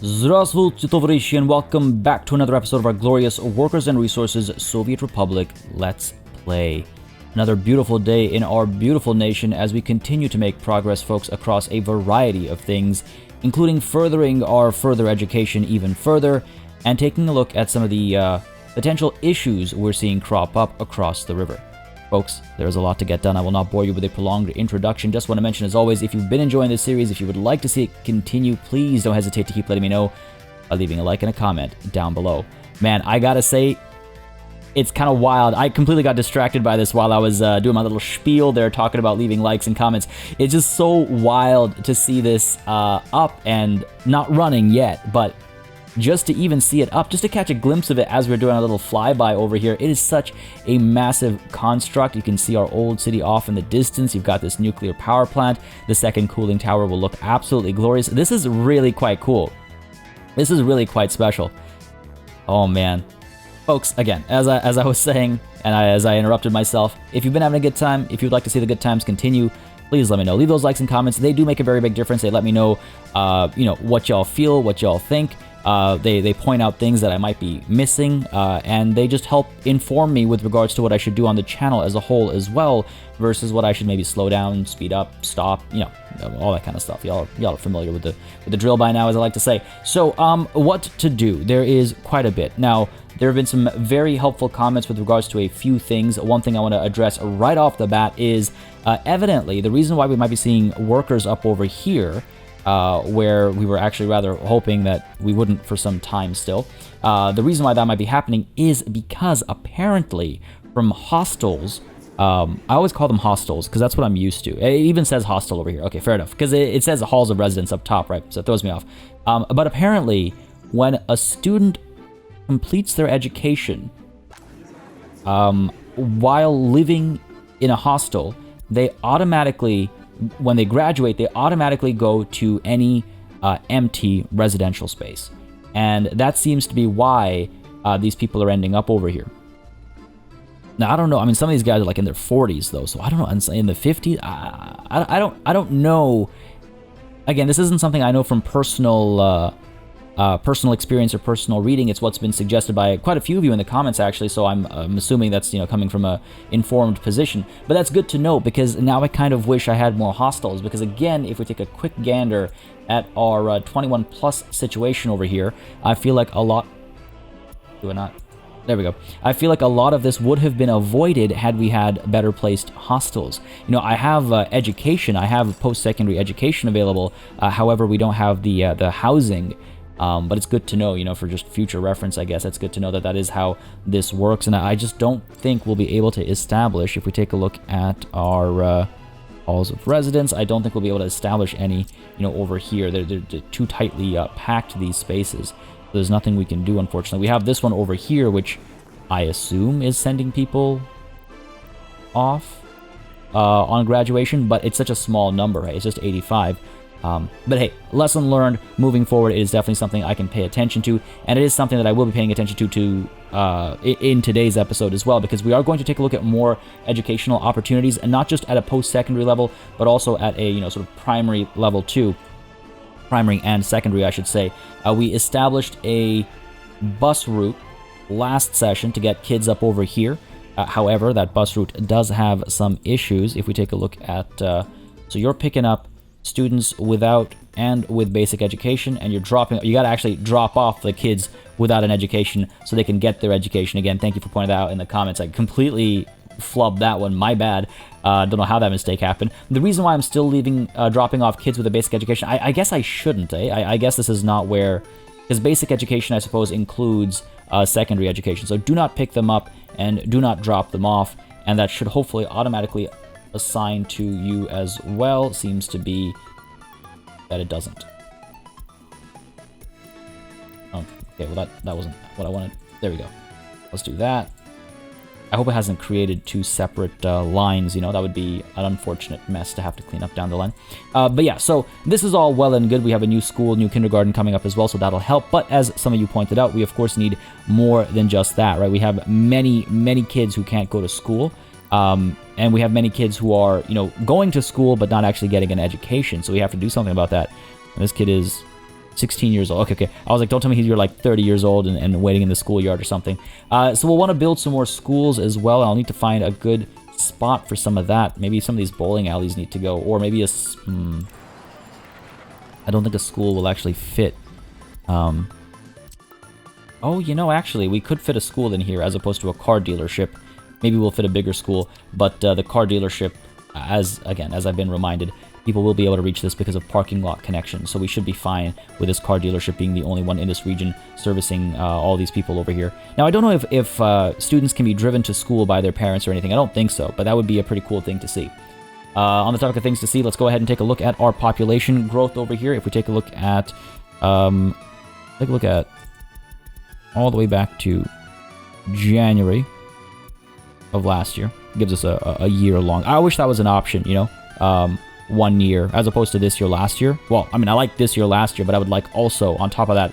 Здравствуйте, товарищи, and welcome back to another episode of our glorious Workers and Resources Soviet Republic Let's Play. Another beautiful day in our beautiful nation as we continue to make progress, folks, across a variety of things, including furthering our further education even further, and taking a look at some of the potential issues we're seeing crop up across the river. Folks, there's a lot to get done. I will not bore you with a prolonged introduction. Just want to mention, as always, if you've been enjoying this series, if you would like to see it continue, please don't hesitate to keep letting me know by leaving a like and a comment down below. Man, I gotta say, it's kind of wild. I completely got distracted by this while I was doing my little spiel there, talking about leaving likes and comments. It's just so wild to see this up and not running yet, but just to even see it up, just to catch a glimpse of it as we're doing a little flyby over here. It is such a massive construct. You can see our old city off in the distance. You've got this nuclear power plant. The second cooling tower will look absolutely glorious. This is really quite cool. This is really quite special. Oh man. Folks, again, as I was saying, and as I interrupted myself, if you've been having a good time, if you'd like to see the good times continue, please let me know. Leave those likes and comments. They do make a very big difference. They let me know, what y'all feel, what y'all think. They point out things that I might be missing, and they just help inform me with regards to what I should do on the channel as a whole as well, versus what I should maybe slow down, speed up, stop, all that kind of stuff. Y'all are familiar with the drill by now, as I like to say. So, what to do? There is quite a bit. Now, there have been some very helpful comments with regards to a few things. One thing I want to address right off the bat is, evidently, the reason why we might be seeing workers up over here, where we were actually rather hoping that we wouldn't for some time still. The reason why that might be happening is because apparently from hostels, I always call them hostels because that's what I'm used to. It even says hostel over here. Okay, fair enough, because it says halls of residence up top, right? So it throws me off. But apparently when a student completes their education while living in a hostel, they automatically, when they graduate, they automatically go to any empty residential space. And that seems to be why these people are ending up over here. Now, I don't know. I mean, some of these guys are like in their 40s, though, so I don't know. In the 50s, I don't know. Again, this isn't something I know from personal experience or personal reading. It's what's been suggested by quite a few of you in the comments, actually, so I'm assuming that's coming from a informed position. But that's good to know, because now I kind of wish I had more hostels, because again, if we take a quick gander at our 21 plus situation over here, I feel like a lot... Do I not? There we go. I feel like a lot of this would have been avoided had we had better placed hostels. I have education, I have post-secondary education available, however, we don't have the housing. But it's good to know, for just future reference, I guess. It's good to know that that is how this works. And I just don't think we'll be able to establish, if we take a look at our halls of residence, I don't think we'll be able to establish any, over here. They're too tightly packed, these spaces. So there's nothing we can do, unfortunately. We have this one over here, which I assume is sending people off on graduation, but it's such a small number, right? It's just 85. But hey, lesson learned. Moving forward, it is definitely something I can pay attention to, and it is something that I will be paying attention to in today's episode as well, because we are going to take a look at more educational opportunities, and not just at a post-secondary level, but also at a sort of primary level too. Primary and secondary, I should say. We established a bus route last session to get kids up over here. However, that bus route does have some issues. If we take a look at, so you're picking up students without and with basic education, and you got to actually drop off the kids without an education so they can get their education. Again, thank you for pointing that out in the comments. I completely flubbed that one, my bad. Don't know how that mistake happened. The reason why I'm still dropping off kids with a basic education, I guess I shouldn't, I guess this is not where, because basic education, I suppose, includes secondary education. So do not pick them up and do not drop them off, and that should hopefully automatically assigned to you as well. Seems to be that it doesn't. Oh, okay, well that wasn't what I wanted. There we go. Let's do that. I hope it hasn't created two separate lines, that would be an unfortunate mess to have to clean up down the line. But yeah, so this is all well and good. We have a new school, new kindergarten coming up as well, so that'll help. But as some of you pointed out, we of course need more than just that, right? We have many, many kids who can't go to school. And we have many kids who are, going to school but not actually getting an education. So we have to do something about that. And this kid is 16 years old. Okay. I was like, don't tell me you're like 30 years old and waiting in the schoolyard or something. So we'll want to build some more schools as well. I'll need to find a good spot for some of that. Maybe some of these bowling alleys need to go, or maybe I don't think a school will actually fit. Oh, actually, we could fit a school in here as opposed to a car dealership. Maybe we'll fit a bigger school, but the car dealership, as I've been reminded, people will be able to reach this because of parking lot connections. So we should be fine with this car dealership being the only one in this region servicing all these people over here. Now, I don't know if students can be driven to school by their parents or anything. I don't think so, but that would be a pretty cool thing to see. On the topic of things to see, let's go ahead and take a look at our population growth over here. If we take a look at, all the way back to January of last year. It gives us a year long. I wish that was an option, 1 year as opposed to this year last year. Well, I mean, I like this year last year, but I would like also on top of that,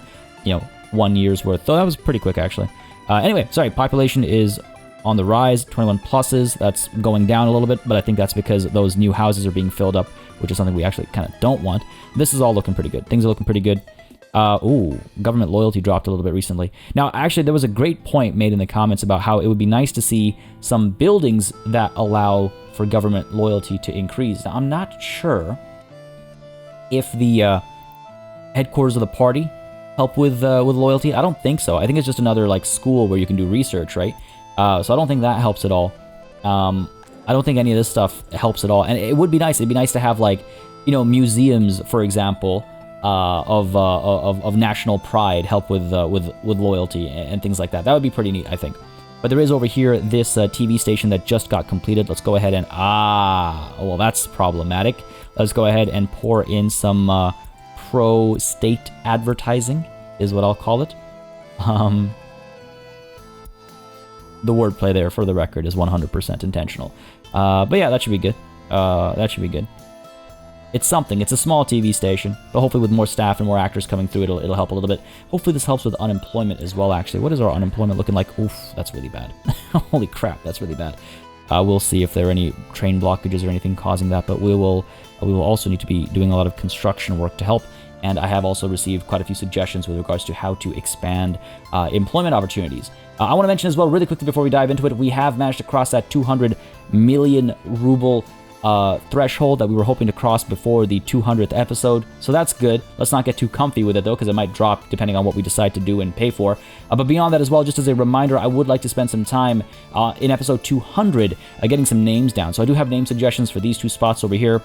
1 year's worth. So that was pretty quick actually. Anyway, sorry, population is on the rise, 21 pluses. That's going down a little bit, but I think that's because those new houses are being filled up, which is something we actually kind of don't want. This is all looking pretty good. Things are looking pretty good. Government loyalty dropped a little bit recently. Now, actually, there was a great point made in the comments about how it would be nice to see some buildings that allow for government loyalty to increase. Now, I'm not sure if the headquarters of the party help with loyalty. I don't think so. I think it's just another like school where you can do research, right? So I don't think that helps at all. I don't think any of this stuff helps at all. And it would be nice. It'd be nice to have like, museums, for example, of national pride help with loyalty and things like that. That would be pretty neat, I think. But there is over here this TV station that just got completed. Let's go ahead and well, that's problematic. Let's go ahead and pour in some pro-state advertising, is what I'll call it. The wordplay there, for the record, is 100% intentional. But yeah, that should be good. That should be good. It's something. It's a small TV station, but hopefully with more staff and more actors coming through, it'll help a little bit. Hopefully this helps with unemployment as well, actually. What is our unemployment looking like? Oof, that's really bad. Holy crap, that's really bad. We'll see if there are any train blockages or anything causing that, but we will also need to be doing a lot of construction work to help. And I have also received quite a few suggestions with regards to how to expand employment opportunities. I want to mention as well, really quickly before we dive into it, we have managed to cross that 200 million ruble threshold that we were hoping to cross before the 200th episode. So that's good. Let's not get too comfy with it though, because it might drop depending on what we decide to do and pay for. But beyond that as well, just as a reminder, I would like to spend some time in episode 200 getting some names down. So I do have name suggestions for these two spots over here.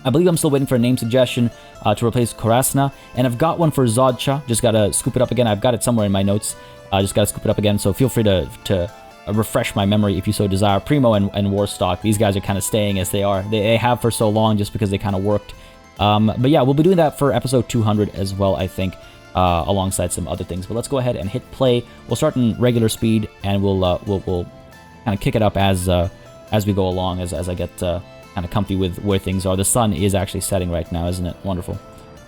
I believe I'm still waiting for a name suggestion to replace Korasna, and I've got one for Zodcha. Just gotta scoop it up again. I've got it somewhere in my notes. Just gotta scoop it up again, so feel free to refresh my memory if you so desire. Primo and Warstock, these guys are kind of staying as they are. They have for so long just because they kind of worked. But yeah, we'll be doing that for episode 200 as well, I think, alongside some other things. But let's go ahead and hit play. We'll start in regular speed, and we'll kind of kick it up as we go along, as I get kind of comfy with where things are. The sun is actually setting right now, isn't it? Wonderful.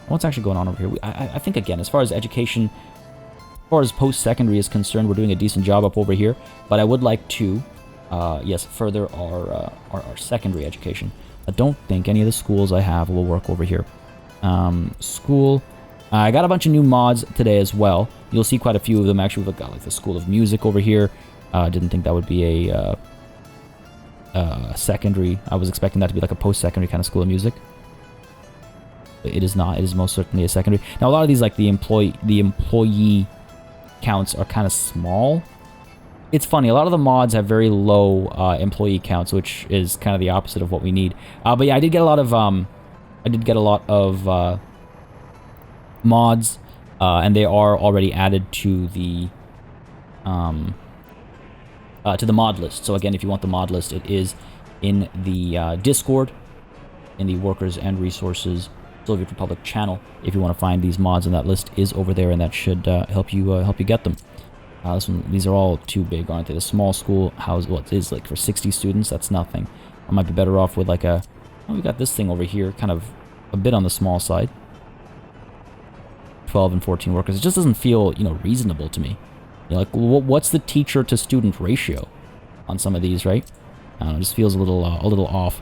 What's actually going on over here? I think, again, as far as education, as far as post-secondary is concerned, we're doing a decent job up over here. But I would like to, yes, further our secondary education. I don't think any of the schools I have will work over here. School. I got a bunch of new mods today as well. You'll see quite a few of them. Actually, we've got like the School of Music over here. Didn't think that would be a secondary. I was expecting that to be like a post-secondary kind of School of Music. It is not. It is most certainly a secondary. Now, a lot of these, like the employee counts are kind of small. It's funny. A lot of the mods have very low employee counts, which is kind of the opposite of what we need. But yeah, I did get a lot of mods, and they are already added to the mod list. So again, if you want the mod list, it is in the Discord, in the Workers and Resources Soviet Republic channel. If you want to find these mods, and that list is over there, and that should help you get them. These are all too big, aren't they? The small school house, what is like for 60 students? That's nothing. I might be better off with like a. Oh, we got this thing over here, kind of a bit on the small side. 12 and 14 workers. It just doesn't feel, reasonable to me. Like, what's the teacher to student ratio on some of these, right? I don't know, it just feels a little off.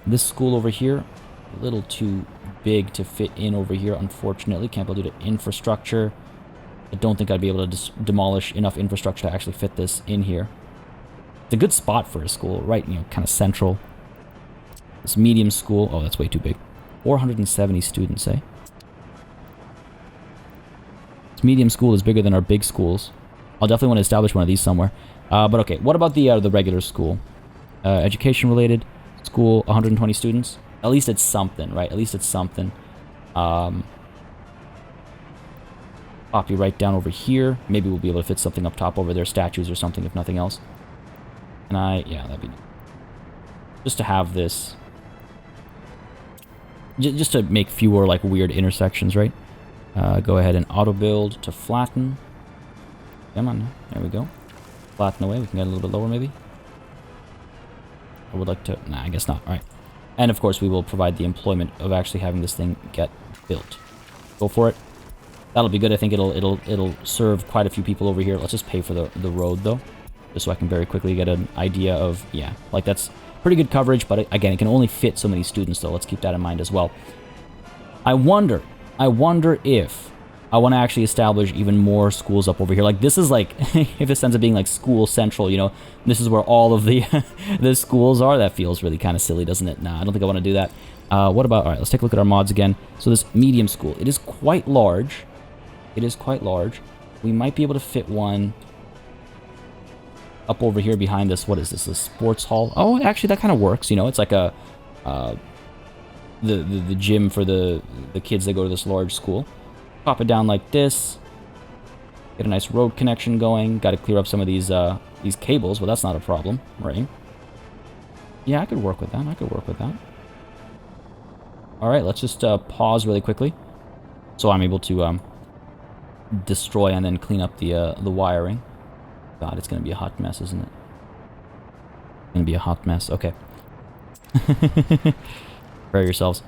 This school over here, a little too big to fit in over here, unfortunately. Can't be able to do the infrastructure. I don't think I'd be able to demolish enough infrastructure to actually fit this in here. It's a good spot for a school, right? You know, kind of central. This medium school. Oh, that's way too big. 470 students, eh? This medium school is bigger than our big schools. I'll definitely want to establish one of these somewhere. But okay, what about the regular school? Education related school, 120 students. At least it's something, right? At least it's something. Copy right down over here. Maybe we'll be able to fit something up top over there, statues or something, if nothing else. And yeah, that'd be just to have this, just to make fewer like weird intersections, right? Go ahead and auto build to flatten. Come on, there we go. Flatten away. We can get a little bit lower, maybe. I would like to. Nah, I guess not. All right. And of course, we will provide the employment of actually having this thing get built. Go for it. That'll be good. I think it'll serve quite a few people over here. Let's just pay for the road though, just so I can very quickly get an idea of, yeah, like that's pretty good coverage. But again, it can only fit so many students though. Let's keep that in mind as well. I wonder if I want to actually establish even more schools up over here. Like this is like, if this ends up being like school central, you know, this is where all of the the schools are. That feels really kind of silly, doesn't it? Nah, I don't think I want to do that. What about, all right, let's take a look at our mods again. So this medium school, it is quite large. It is quite large. We might be able to fit one up over here behind this. What is this? A sports hall? Oh, actually that kind of works. You know, it's like a the gym for the kids that go to this large school. Pop it down like this. Get a nice road connection going. Got to clear up some of these cables, but that's not a problem, right? Yeah, I could work with that. I could work with that. All right, let's just pause really quickly, so I'm able to destroy and then clean up the wiring. God, it's gonna be a hot mess, isn't it? It's gonna be a hot mess. Okay. Prepare yourselves.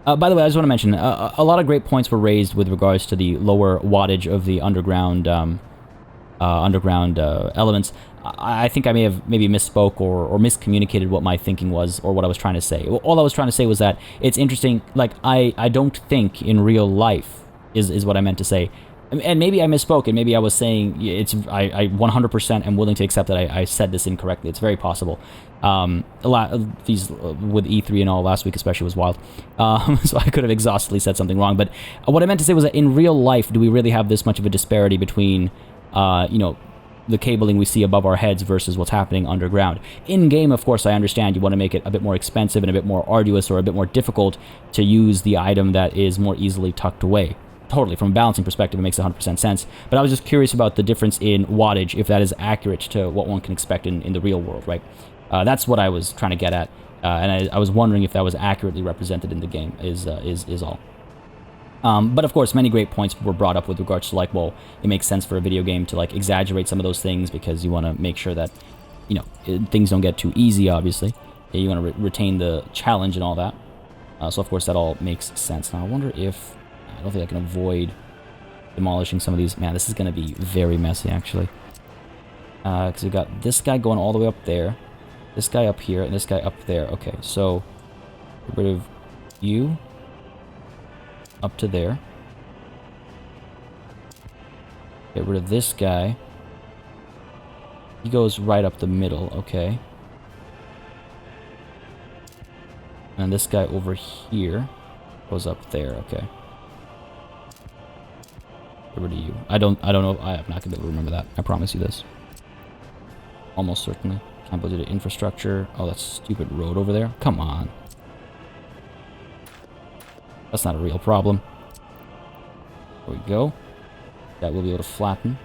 By the way, I just want to mention, a lot of great points were raised with regards to the lower wattage of the underground elements. I think I may have maybe misspoke or miscommunicated what my thinking was or what I was trying to say. All I was trying to say was that it's interesting, like, I don't think in real life is what I meant to say. And maybe I misspoke, and maybe I was saying I 100% am willing to accept that I said this incorrectly. It's very possible. A lot of these with E3 and all last week especially was wild. So I could have exhaustively said something wrong. But what I meant to say was that in real life, do we really have this much of a disparity between, you know, the cabling we see above our heads versus what's happening underground? In game, of course, I understand you want to make it a bit more expensive and a bit more arduous or a bit more difficult to use the item that is more easily tucked away. Totally, from a balancing perspective, it makes 100% sense. But I was just curious about the difference in wattage, if that is accurate to what one can expect in the real world, right? That's what I was trying to get at, and I was wondering if that was accurately represented in the game, is all. But of course, many great points were brought up with regards to, like, well, it makes sense for a video game to, like, exaggerate some of those things because you want to make sure that, you know, things don't get too easy, obviously. You want to retain the challenge and all that. So, of course, that all makes sense. Now, I wonder if... I don't think I can avoid demolishing some of these. Man, this is going to be very messy, actually. Because we've got this guy going all the way up there, this guy up here, and this guy up there. Okay, so get rid of you up to there. Get rid of this guy. He goes right up the middle, okay. And this guy over here goes up there, okay. Get rid of you. I don't know. I'm not gonna be able to remember that. I promise you this. Almost certainly. Can't build the infrastructure. Oh, that stupid road over there. Come on. That's not a real problem. There we go. That will be able to flatten.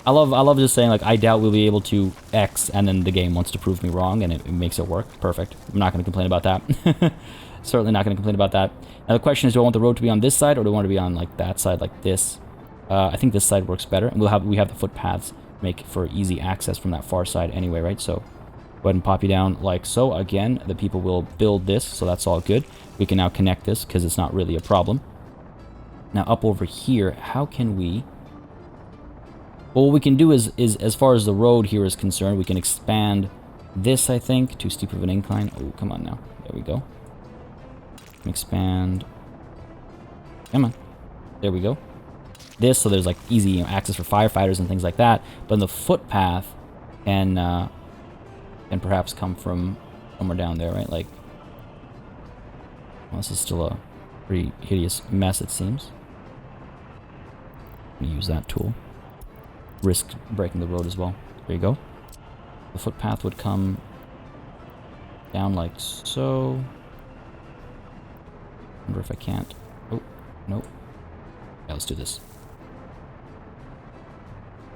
I love just saying, like, I doubt we'll be able to X, and then the game wants to prove me wrong, and it makes it work. Perfect. I'm not going to complain about that. Certainly not going to complain about that. Now the question is, do I want the road to be on this side, or do I want it to be on, like, that side, like this? I think this side works better, and we have the footpaths make for easy access from that far side anyway, right? So go ahead and pop you down like so. Again, the people will build this, so that's all good. We can now connect this because it's not really a problem. Now up over here, how can we... Well, what we can do is as far as the road here is concerned, we can expand this, I think. Too steep of an incline. Oh, come on now. There we go. Expand. Come on. There we go. This, so there's like easy, you know, access for firefighters and things like that. But then the footpath can perhaps come from somewhere down there, right? Like, well, this is still a pretty hideous mess, it seems. I'm gonna use that tool. Risk breaking the road as well. There you go. The footpath would come down like so. Wonder if I can't. Oh, nope. Yeah, let's do this.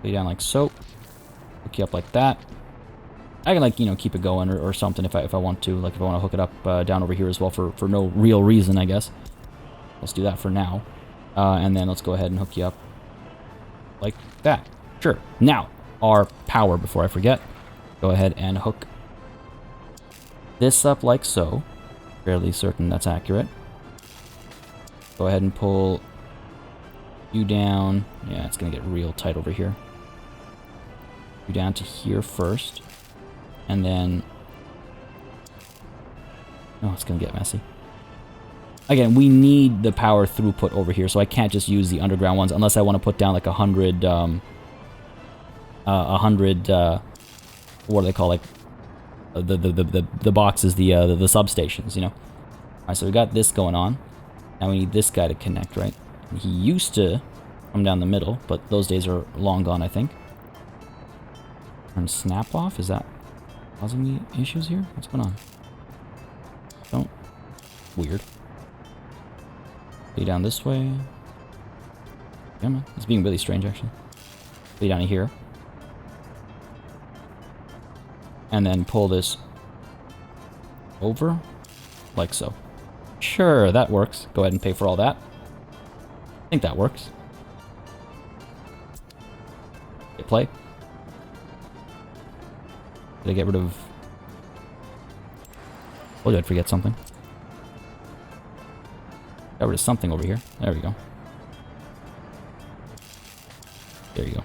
Lay down like so. Hook you up like that. I can, like, you know, keep it going or something if I want to. Like if I want to hook it up down over here as well for no real reason, I guess. Let's do that for now. And then let's go ahead and hook you up like that. Sure. Now, our power, before I forget. Go ahead and hook this up like so. Fairly certain that's accurate. Go ahead and pull you down. Yeah, it's going to get real tight over here. You down to here first. And then... oh, it's going to get messy. Again, we need the power throughput over here, so I can't just use the underground ones unless I want to put down like 100... what do they call, like... the boxes, the substations, you know? Alright, so we got this going on. Now we need this guy to connect, right? And he used to come down the middle, but those days are long gone, I think. Turn snap off? Is that causing me issues here? What's going on? Don't. Weird. Lay down this way. Come on. It's being really strange, actually. Lay down here. And then pull this over, like so. Sure, that works. Go ahead and pay for all that. I think that works. Hit play. Did I get rid of... oh, did I forget something? Got rid of something over here. There we go. There you go.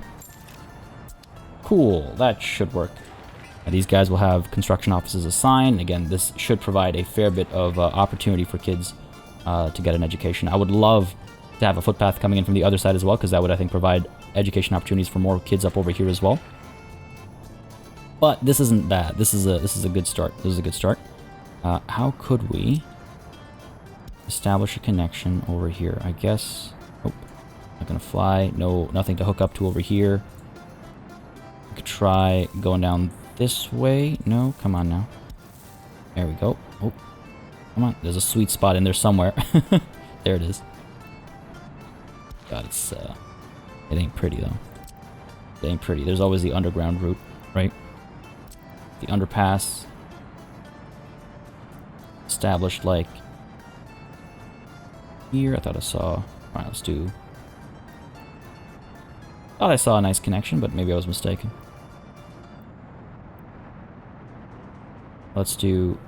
Cool, that should work. These guys will have construction offices assigned. Again, this should provide a fair bit of opportunity for kids to get an education. I would love to have a footpath coming in from the other side as well, because that would, I think, provide education opportunities for more kids up over here as well. But this isn't bad. This is a good start. This is a good start. How could we establish a connection over here? I guess... oh, not gonna fly. No, nothing to hook up to over here. We could try going down this way. No, come on now. There we go. Oh, come on. There's a sweet spot in there somewhere. There it is. God, it's it ain't pretty though. It ain't pretty. There's always the underground route, right? The underpass established like here. I thought I saw. All right, let's do. Thought I saw a nice connection, but maybe I was mistaken. Let's do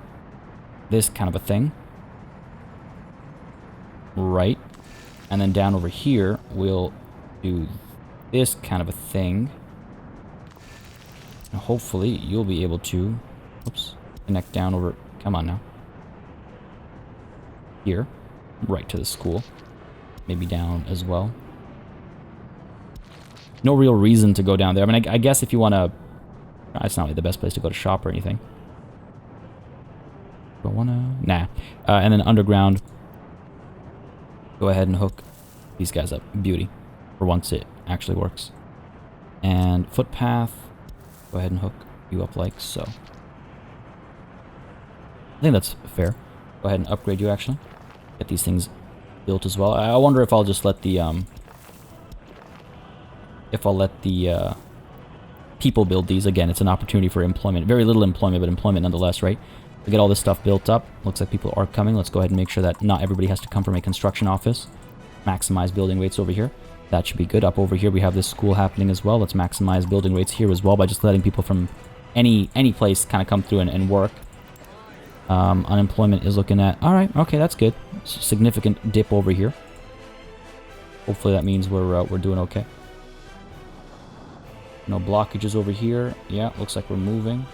this kind of a thing. Right. And then down over here, we'll do this kind of a thing. And hopefully, you'll be able to... oops. Connect down over... come on now. Here. Right to the school. Maybe down as well. No real reason to go down there. I mean, I guess if you want to... it's not really the best place to go to shop or anything. Don't wanna... nah. And then underground. Go ahead and hook these guys up. Beauty. For once it actually works. And footpath. Go ahead and hook you up like so. I think that's fair. Go ahead and upgrade you actually. Get these things built as well. I wonder if I'll just let the people build these. Again, it's an opportunity for employment. Very little employment, but employment nonetheless, right? To get all this stuff built up. Looks like people are coming. Let's go ahead and make sure that not everybody has to come from a construction office. Maximize building rates over here. That should be good. Up over here we have this school happening as well. Let's maximize building rates here as well by just letting people from any place kind of come through and work. Unemployment is looking at... alright, okay, that's good. Significant dip over here. Hopefully that means we're doing okay. No blockages over here. Yeah, looks like we're moving.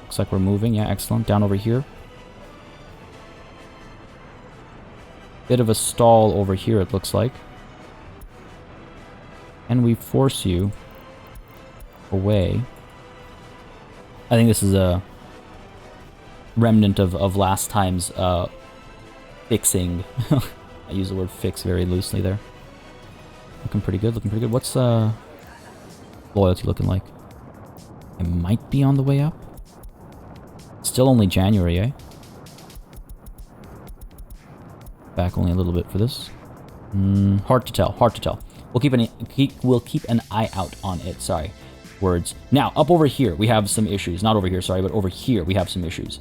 Looks like we're moving. Yeah, excellent. Down over here. bit of a stall over here, it looks like. And we force you away. I think this is a remnant of last time's fixing. I use the word fix very loosely there. Looking pretty good, looking pretty good. What's loyalty looking like? It might be on the way up. Still only January, eh? Back only a little bit for this. Hard to tell, hard to tell. We'll keep an eye out on it, sorry. Words. Now, up over here, we have some issues. Not over here, sorry, but over here, we have some issues.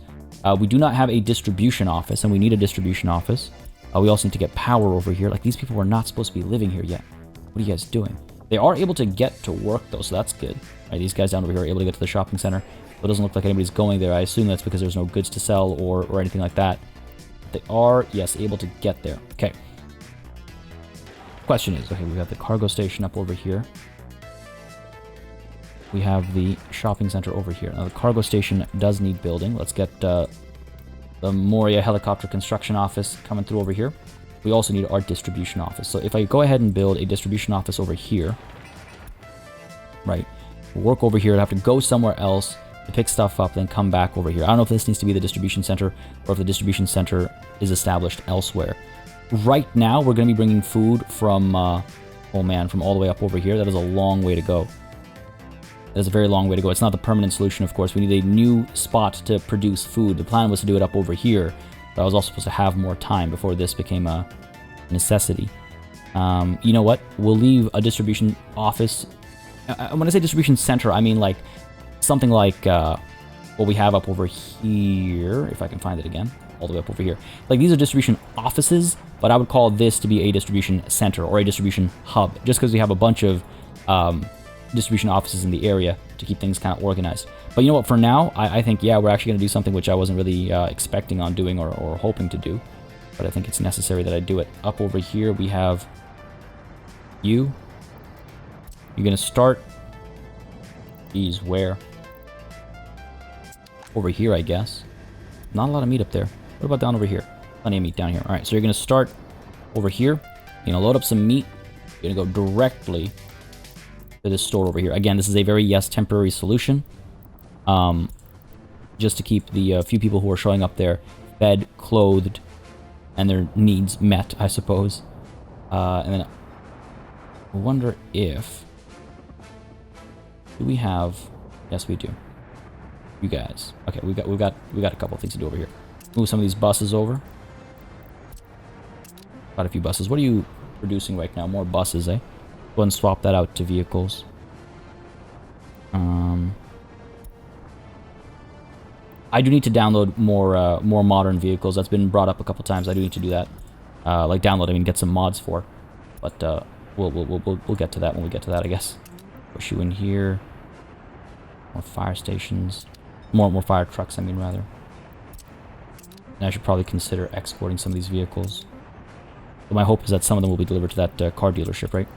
We do not have a distribution office, and we need a distribution office. We also need to get power over here. Like, these people were not supposed to be living here yet. What are you guys doing? They are able to get to work, though, so that's good. Right, these guys down over here are able to get to the shopping center. But it doesn't look like anybody's going there. I assume that's because there's no goods to sell or anything like that. They are, yes, able to get there. Okay. Question is, okay, we have the cargo station up over here. We have the shopping center over here. Now, the cargo station does need building. Let's get the Moria helicopter construction office coming through over here. We also need our distribution office. So if I go ahead and build a distribution office over here, right, work over here, I'd have to go somewhere else to pick stuff up, then come back over here. I don't know if this needs to be the distribution center or if the distribution center is established elsewhere. Right now, we're going to be bringing food from, oh man, from all the way up over here. That is a long way to go. That is a very long way to go. It's not the permanent solution, of course. We need a new spot to produce food. The plan was to do it up over here, but I was also supposed to have more time before this became a necessity. You know what? We'll leave a distribution office. When I say distribution center, I mean like something like what we have up over here, if I can find it again, all the way up over here. Like, these are distribution offices, but I would call this to be a distribution center or a distribution hub, just because we have a bunch of distribution offices in the area to keep things kind of organized. But you know what, for now, I think, yeah, we're actually going to do something which I wasn't really expecting on doing or hoping to do, but I think it's necessary that I do it. Up over here, we have you. You're going to start these where? Over here, I guess. Not a lot of meat up there. What about down over here? Plenty of meat down here. All right, so you're going to start over here. You're going to load up some meat. You're going to go directly to this store over here. Again, this is a very, yes, temporary solution. Just to keep the few people who are showing up there fed, clothed, and their needs met, I suppose. And then I wonder if... Do we have... Yes, we do. You guys. Okay, we got a couple of things to do over here. Move some of these buses over. Got a few buses. What are you producing right now? More buses, eh? Go ahead and swap that out to vehicles. I do need to download more modern vehicles. That's been brought up a couple times. I do need to do that. Like download, I mean, get some mods for. But we'll get to that when we get to that, I guess. Push you in here. More fire stations. More fire trucks, I mean, rather. And I should probably consider exporting some of these vehicles. But my hope is that some of them will be delivered to that car dealership, right?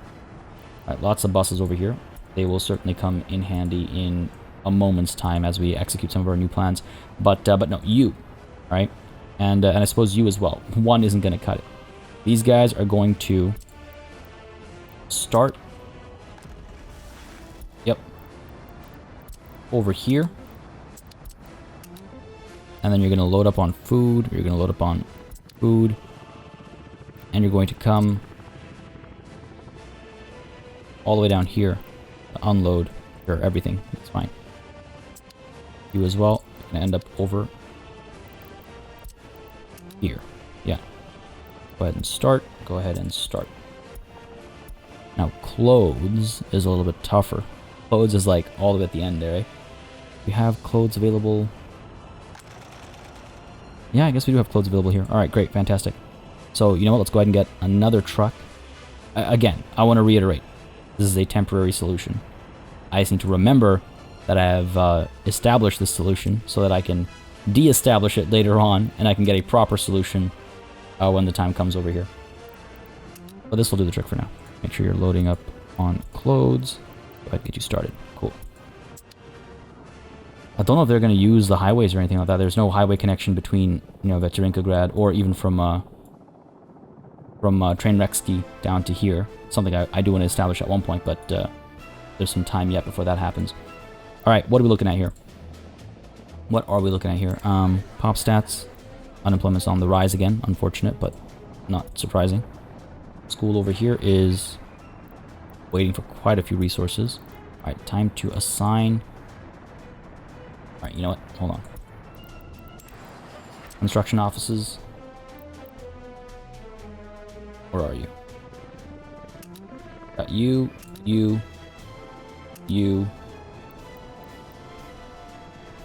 Alright, lots of buses over here. They will certainly come in handy in a moment's time as we execute some of our new plans. But no, you, right? And I suppose you as well. One isn't going to cut it. These guys are going to start... Yep. Over here. And then you're going to load up on food. You're going to load up on food. And you're going to come all the way down here to unload for everything. That's fine. You as well. You're going to end up over here. Yeah. Go ahead and start. Go ahead and start. Now, clothes is a little bit tougher. Clothes is like all the way at the end there, eh? We have clothes available. Yeah, I guess we do have clothes available here. Alright, great. Fantastic. So, you know what? Let's go ahead and get another truck. Again, I want to reiterate. This is a temporary solution. I just need to remember that I have established this solution so that I can de-establish it later on and I can get a proper solution when the time comes over here. But this will do the trick for now. Make sure you're loading up on clothes. Go ahead and get you started. Cool. I don't know if they're going to use the highways or anything like that. There's no highway connection between, you know, Veteringrad or even from Trainwreckski down to here. Something I do want to establish at one point, but there's some time yet before that happens. Alright, what are we looking at here? What are we looking at here? Pop stats. Unemployment's on the rise again. Unfortunate, but not surprising. School over here is waiting for quite a few resources. Alright, time to assign. Alright, you know what? Hold on. Construction offices. Where are you? Got you.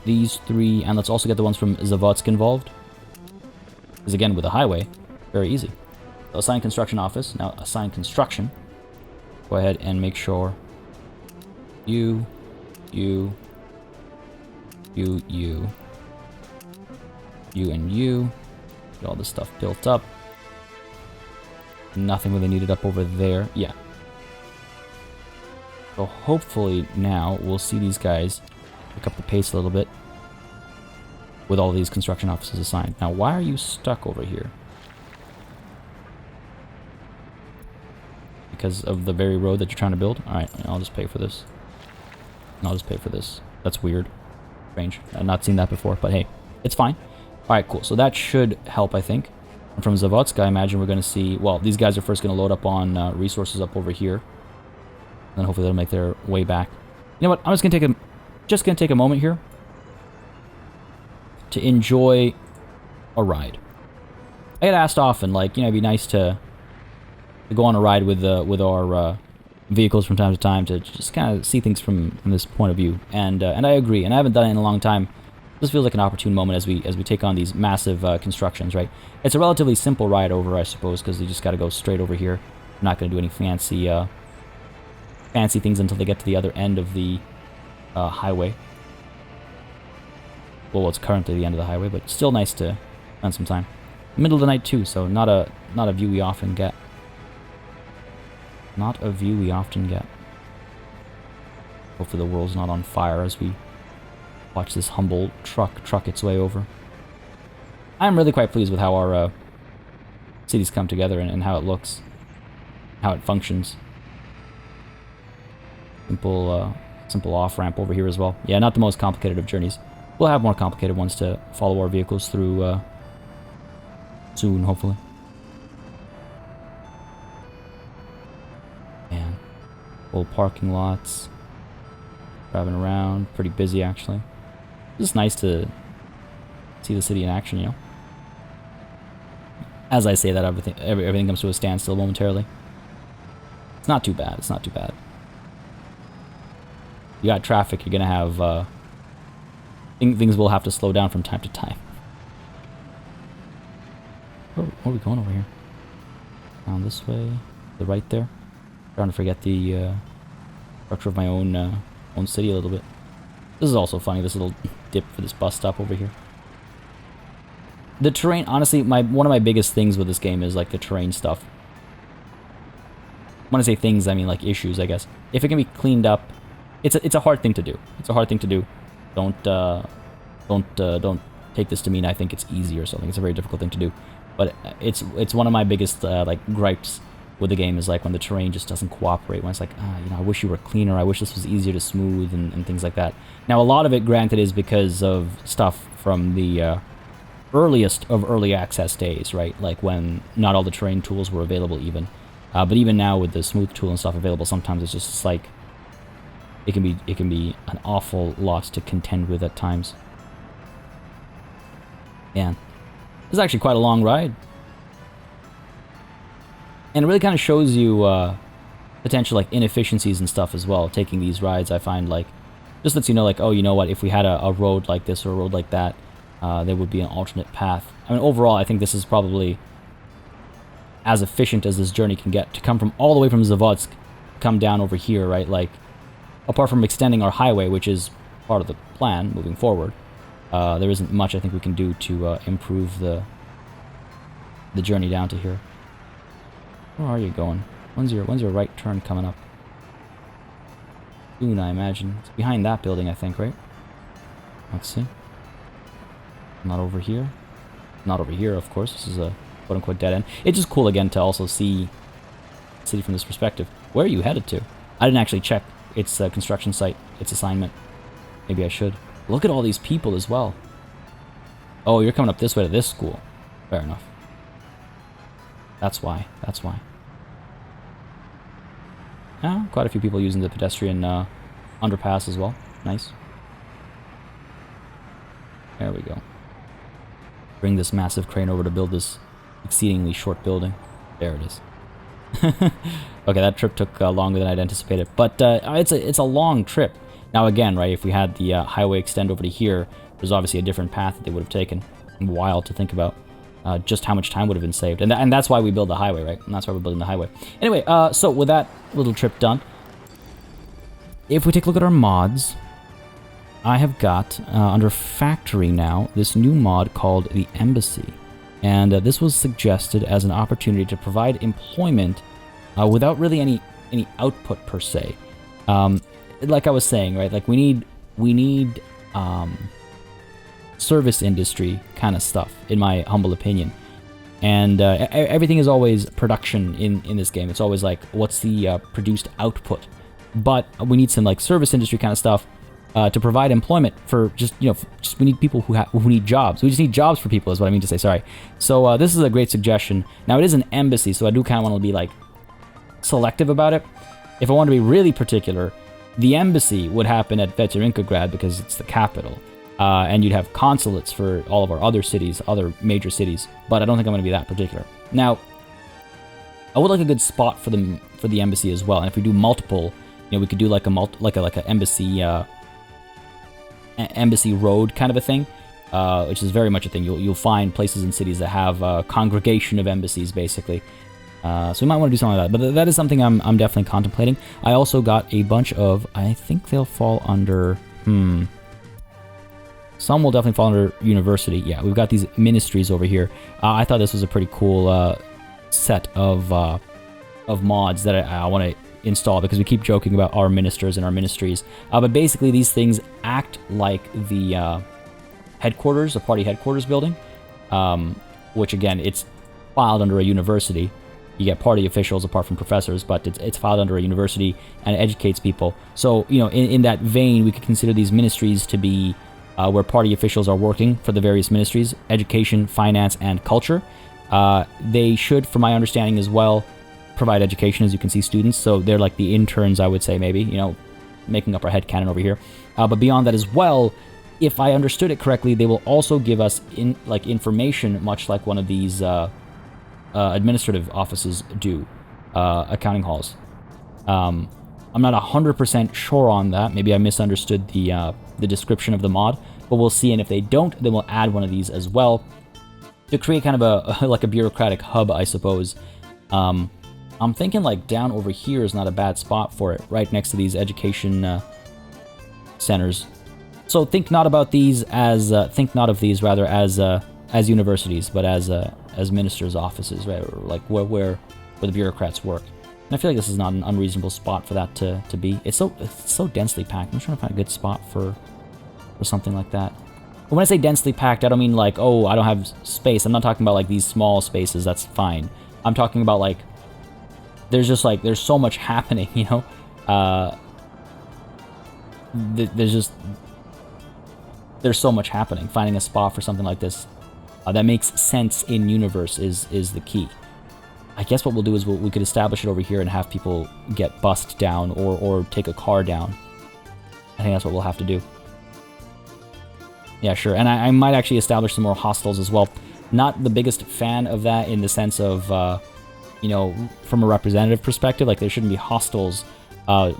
These three, and let's also get the ones from Zavodsk involved. Because again, with the highway, very easy. So assign construction office. Now assign construction. Go ahead and make sure you, and you. Get all this stuff built up. Nothing really needed up over there. Yeah. So hopefully now we'll see these guys pick up the pace a little bit with all these construction offices assigned. Now, why are you stuck over here? Because of the very road that you're trying to build? Alright, I'll just pay for this. I'll just pay for this. That's weird. Strange. I've not seen that before, but hey, it's fine. Alright, cool. So that should help, I think. And from Zavodsk, I imagine we're going to see... Well, these guys are first going to load up on resources up over here. And then hopefully they'll make their way back. You know what? I'm just going to take a moment here to enjoy a ride. I get asked often, like, you know, it'd be nice to go on a ride with our vehicles from time to time to just kind of see things from this point of view. And I agree, and I haven't done it in a long time. This feels like an opportune moment as we take on these massive constructions, right? It's a relatively simple ride over, I suppose, because you just got to go straight over here. I'm not going to do any fancy things until they get to the other end of the highway. Well, it's currently the end of the highway, but still nice to spend some time. Middle of the night too, so not a view we often get. Not a view we often get. Hopefully the world's not on fire as we watch this humble truck its way over. I'm really quite pleased with how our cities come together and how it looks, how it functions. Simple off-ramp over here as well. Yeah, not the most complicated of journeys. We'll have more complicated ones to follow our vehicles through soon, hopefully. Man, full parking lots. Driving around, pretty busy actually. It's just nice to see the city in action, you know. As I say that, everything comes to a standstill momentarily. It's not too bad. It's not too bad. You got traffic, you're gonna have things will have to slow down from time to time. Where are we going over here? Down this way, the right there. Trying to forget the structure of my own city a little bit. This is also funny, this little dip for this bus stop over here. The terrain, honestly, one of my biggest things with this game is like the terrain stuff. When I say things, I mean like issues, I guess. If it can be cleaned up, it's a hard thing to do. It's a hard thing to do. Don't take this to mean I think it's easy or something. It's a very difficult thing to do. But it's one of my biggest like gripes with the game is like when the terrain just doesn't cooperate. When it's like, you know, I wish you were cleaner. I wish this was easier to smooth and things like that. Now, a lot of it, granted, is because of stuff from the earliest of early access days, right? Like when not all the terrain tools were available even. But even now with the smooth tool and stuff available, sometimes it's just like it can be an awful lot to contend with at times. Man, this is actually quite a long ride. And it really kind of shows you potential like inefficiencies and stuff as well. Taking these rides, I find like just lets you know like, oh, you know what? If we had a road like this or a road like that, there would be an alternate path. I mean, overall, I think this is probably as efficient as this journey can get to come from all the way from Zavodsk, come down over here, right? Like, apart from extending our highway, which is part of the plan moving forward, there isn't much I think we can do to improve the journey down to here. Where are you going? When's your right turn coming up? Soon, I imagine. It's behind that building, I think, right? Let's see. Not over here. Not over here, of course. This is a quote-unquote dead end. It's just cool, again, to also see the city from this perspective. Where are you headed to? I didn't actually check its construction site, its assignment. Maybe I should. Look at all these people as well. Oh, you're coming up this way to this school. Fair enough. That's why. That's why. Yeah, quite a few people using the pedestrian underpass as well. Nice. There we go. Bring this massive crane over to build this exceedingly short building. There it is. Okay, that trip took longer than I'd anticipated, but it's a long trip. Now again, right, if we had the highway extend over to here, there's obviously a different path that they would have taken. Wild to think about just how much time would have been saved, and that's why we build the highway, right? And that's why we're building the highway. Anyway, so with that little trip done, if we take a look at our mods, I have got under factory now this new mod called the Embassy. And this was suggested as an opportunity to provide employment without really any output per se. Like I was saying, right? Like we need service industry kind of stuff, in my humble opinion. And everything is always production in this game. It's always like, what's the produced output? But we need some like service industry kind of stuff to provide employment for just we need people who need jobs. We just need jobs for people is what I mean to say. Sorry. So this is a great suggestion. Now it is an embassy, so I do kind of want to be like selective about it. If I want to be really particular, the embassy would happen at Veterinkagrad because it's the capital, and you'd have consulates for all of our other cities, other major cities. But I don't think I'm going to be that particular. Now, I would like a good spot for the embassy as well. And if we do multiple, we could do like a embassy. Embassy road kind of a thing, which is very much a thing. You'll find places in cities that have a congregation of embassies, basically. So we might want to do something like that. But that is something I'm definitely contemplating. I also got a bunch of, I think they'll fall under, some will definitely fall under university. Yeah, we've got these ministries over here. I thought this was a pretty cool set of mods that I want to install, because we keep joking about our ministers and our ministries, but basically these things act like the headquarters, the party headquarters building, which again, it's filed under a university. You get party officials apart from professors, but it's filed under a university and it educates people. So in that vein, we could consider these ministries to be where party officials are working for the various ministries: education, finance, and culture. They should, from my understanding as well, provide education, as you can see, students. So they're like the interns, I would say, maybe, making up our headcanon over here. But beyond that as well, if I understood it correctly, they will also give us information, much like one of these administrative offices do, accounting halls. I'm not 100% sure on that. Maybe I misunderstood the description of the mod, but we'll see. And if they don't, then we'll add one of these as well to create kind of a bureaucratic hub, I suppose. I'm thinking like down over here is not a bad spot for it, right next to these education centers. So think not of these as universities, but as ministers' offices, right? Or like where the bureaucrats work. And I feel like this is not an unreasonable spot for that to be. It's so densely packed. I'm trying to find a good spot for something like that. But when I say densely packed, I don't mean like, oh, I don't have space. I'm not talking about like these small spaces. That's fine. I'm talking about like, there's so much happening, there's so much happening. Finding a spot for something like this that makes sense in universe is the key. I guess what we'll do is we could establish it over here and have people get bussed down or take a car down. I think that's what we'll have to do. Yeah, sure. And I might actually establish some more hostels as well. Not the biggest fan of that in the sense of, from a representative perspective, like there shouldn't be hostels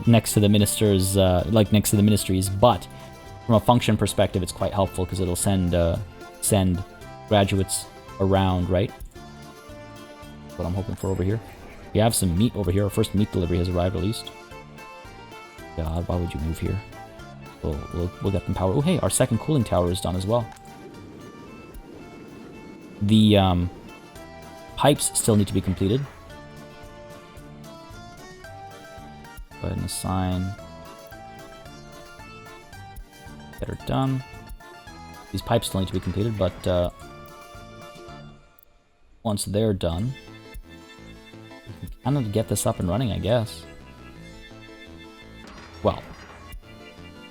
next to the ministers, next to the ministries, but from a function perspective, it's quite helpful because it'll send graduates around, right? That's what I'm hoping for over here. We have some meat over here. Our first meat delivery has arrived, at least. God, why would you move here? We'll get them power. Oh, hey, our second cooling tower is done as well. The pipes still need to be completed. Go ahead and assign. Get her done. These pipes still need to be completed, but once they're done, we can kind of get this up and running, I guess. Well,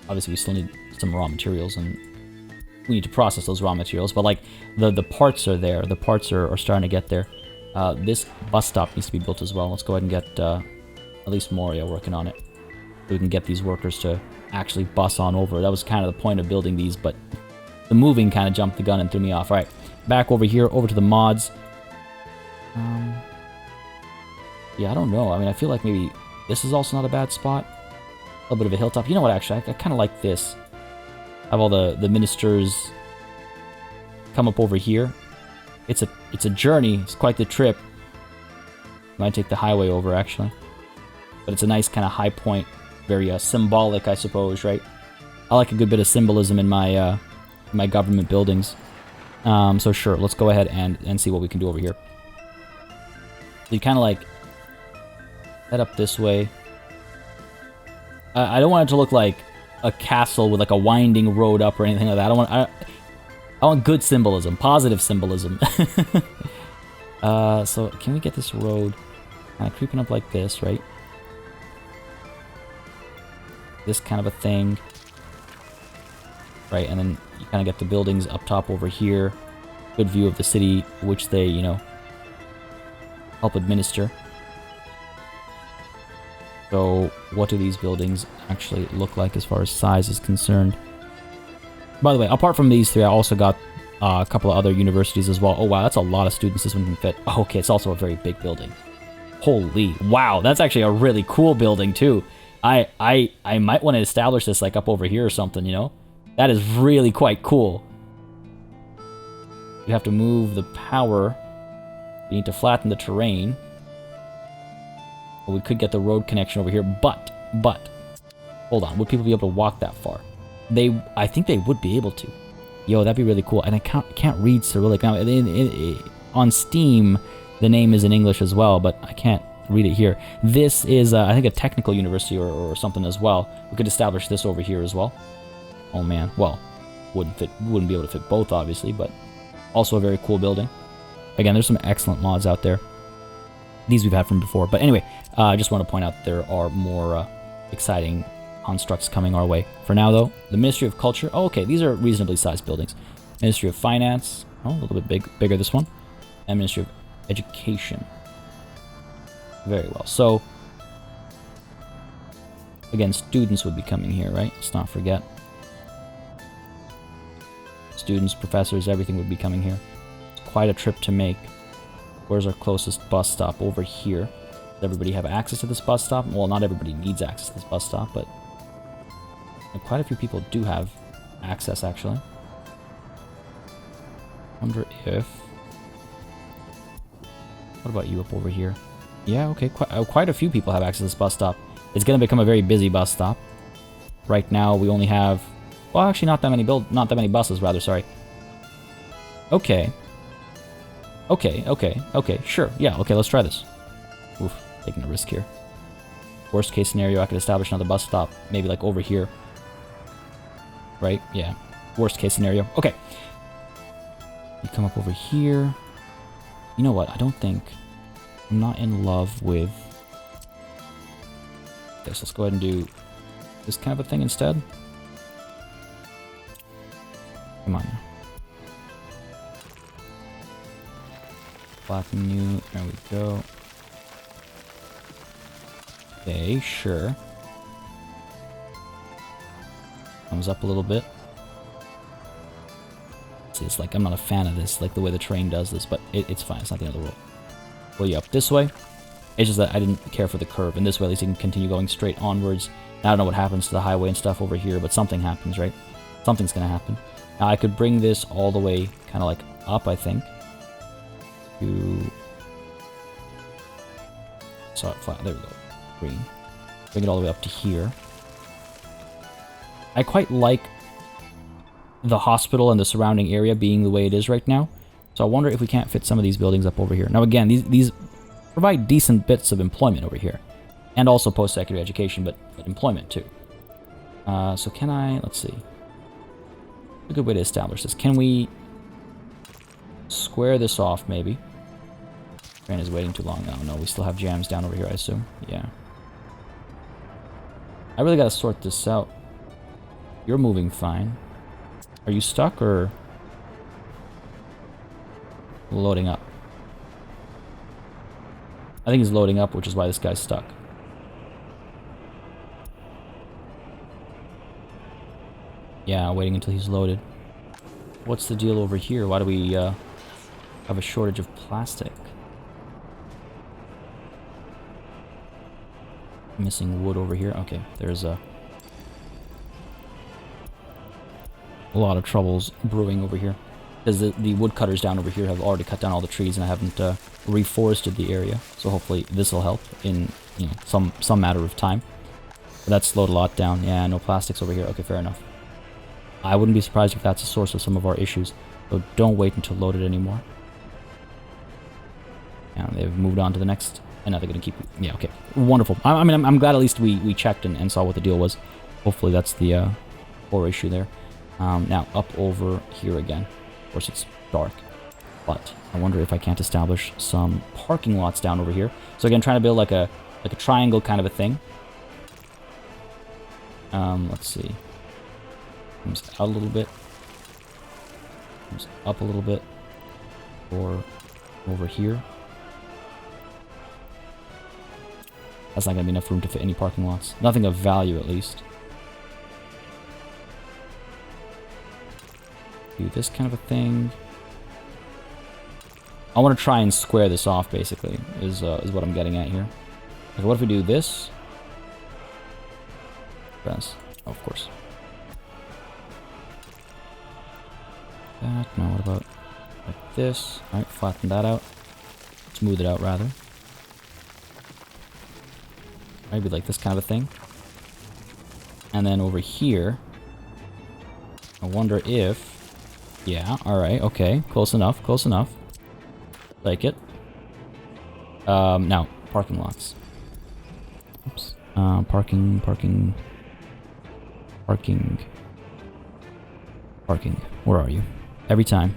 obviously we still need some raw materials, and we need to process those raw materials, but like the parts are there. The parts are starting to get there. This bus stop needs to be built as well. Let's go ahead and get at least Moria working on it, so we can get these workers to actually bus on over. That was kind of the point of building these, but the moving kind of jumped the gun and threw me off. All right, back over here, over to the mods. Yeah, I don't know. I mean, I feel like maybe this is also not a bad spot. A little bit of a hilltop. You know what, actually, I kind of like this. Have all the ministers come up over here. It's a journey. It's quite the trip. Might take the highway over, actually. But it's a nice kind of high point. Very symbolic, I suppose, right? I like a good bit of symbolism in my government buildings. So sure, let's go ahead and see what we can do over here. So you kind of like head up this way. I don't want it to look like a castle with like a winding road up or anything like that. I want good symbolism, positive symbolism. So can we get this road kind of creeping up like this, right? This kind of a thing. Right, and then you kind of get the buildings up top over here. Good view of the city, which they, you know, help administer. So, what do these buildings actually look like as far as size is concerned? By the way, apart from these three, I also got a couple of other universities as well. Oh wow, that's a lot of students this one can fit. Oh, okay, it's also a very big building. Holy, wow, that's actually a really cool building too. I might want to establish this like up over here or something, you know? That is really quite cool. You have to move the power. You need to flatten the terrain. Well, we could get the road connection over here, but, hold on, would people be able to walk that far? I think they would be able to. Yo, that'd be really cool. And I can't read Cyrillic now. On Steam, the name is in English as well, but I can't read it here. This is, I think, a technical university or something as well. We could establish this over here as well. Oh man, well, wouldn't be able to fit both, obviously, but also a very cool building. Again, there's some excellent mods out there. These we've had from before, but anyway, I just want to point out there are more exciting constructs coming our way. For now, though, the Ministry of Culture. Oh, okay, these are reasonably sized buildings. Ministry of Finance. Oh, a little bit bigger this one. And Ministry of Education. Very well. So, again, students would be coming here, right? Let's not forget. Students, professors, everything would be coming here. It's quite a trip to make. Where's our closest bus stop? Over here. Does everybody have access to this bus stop? Well, not everybody needs access to this bus stop, but quite a few people do have access, actually. Wonder if... What about you up over here? Yeah, okay, quite a few people have access to this bus stop. It's going to become a very busy bus stop. Right now, we only have... Well, actually, not that many buses, rather, sorry. Okay. Okay, sure. Yeah, okay, let's try this. Oof, taking a risk here. Worst case scenario, I could establish another bus stop, maybe like over here. Right? Yeah. Worst case scenario. Okay. You come up over here. You know what? I don't think... I'm not in love with... Okay, so let's go ahead and do this kind of a thing instead. Come on now. Flatten you. There we go. Okay, sure. Comes up a little bit. See, it's like I'm not a fan of this, like the way the train does this, but it's fine. It's not the end of the world. Pull you up this way. It's just that I didn't care for the curve, and this way at least you can continue going straight onwards. Now, I don't know what happens to the highway and stuff over here, but something happens, right? Something's gonna happen. Now I could bring this all the way kind of like up, I think. So flat. There we go. Green. Bring it all the way up to here. I quite like the hospital and the surrounding area being the way it is right now. So I wonder if we can't fit some of these buildings up over here. Now again, these provide decent bits of employment over here. And also post-secondary education, but employment too. So can I... Let's see. A good way to establish this. Can we square this off, maybe? Train is waiting too long. Oh no, we still have jams down over here, I assume. Yeah. I really gotta sort this out. You're moving fine. Are you stuck or loading up? I think he's loading up, which is why this guy's stuck. Yeah, waiting until he's loaded. What's the deal over here? Why do we have a shortage of plastic? Missing wood over here. Okay, there's a lot of troubles brewing over here. Because the woodcutters down over here have already cut down all the trees and I haven't reforested the area. So hopefully this will help in, you know, some matter of time. But that's slowed a lot down. Yeah, no plastics over here. Okay, fair enough. I wouldn't be surprised if that's a source of some of our issues. So don't wait until loaded anymore. And they've moved on to the next. And now they're going to keep... Yeah, okay. Wonderful. I mean, I'm glad at least we checked and saw what the deal was. Hopefully that's the core issue there. Now, up over here again. Of course, it's dark. But I wonder if I can't establish some parking lots down over here. So again, trying to build like a triangle kind of a thing. Let's see. Comes out a little bit. Comes up a little bit. Or over here. That's not going to be enough room to fit any parking lots. Nothing of value, at least. Do this kind of a thing. I want to try and square this off, basically, is what I'm getting at here. Okay, what if we do this? Press. Oh, of course. That. No, what about like this? Alright, flatten that out. Smooth it out, rather. Maybe like this kind of a thing. And then over here, I wonder if... Yeah, alright, okay. Close enough, close enough. Like it. Now, parking lots. Oops. Parking. Where are you? Every time.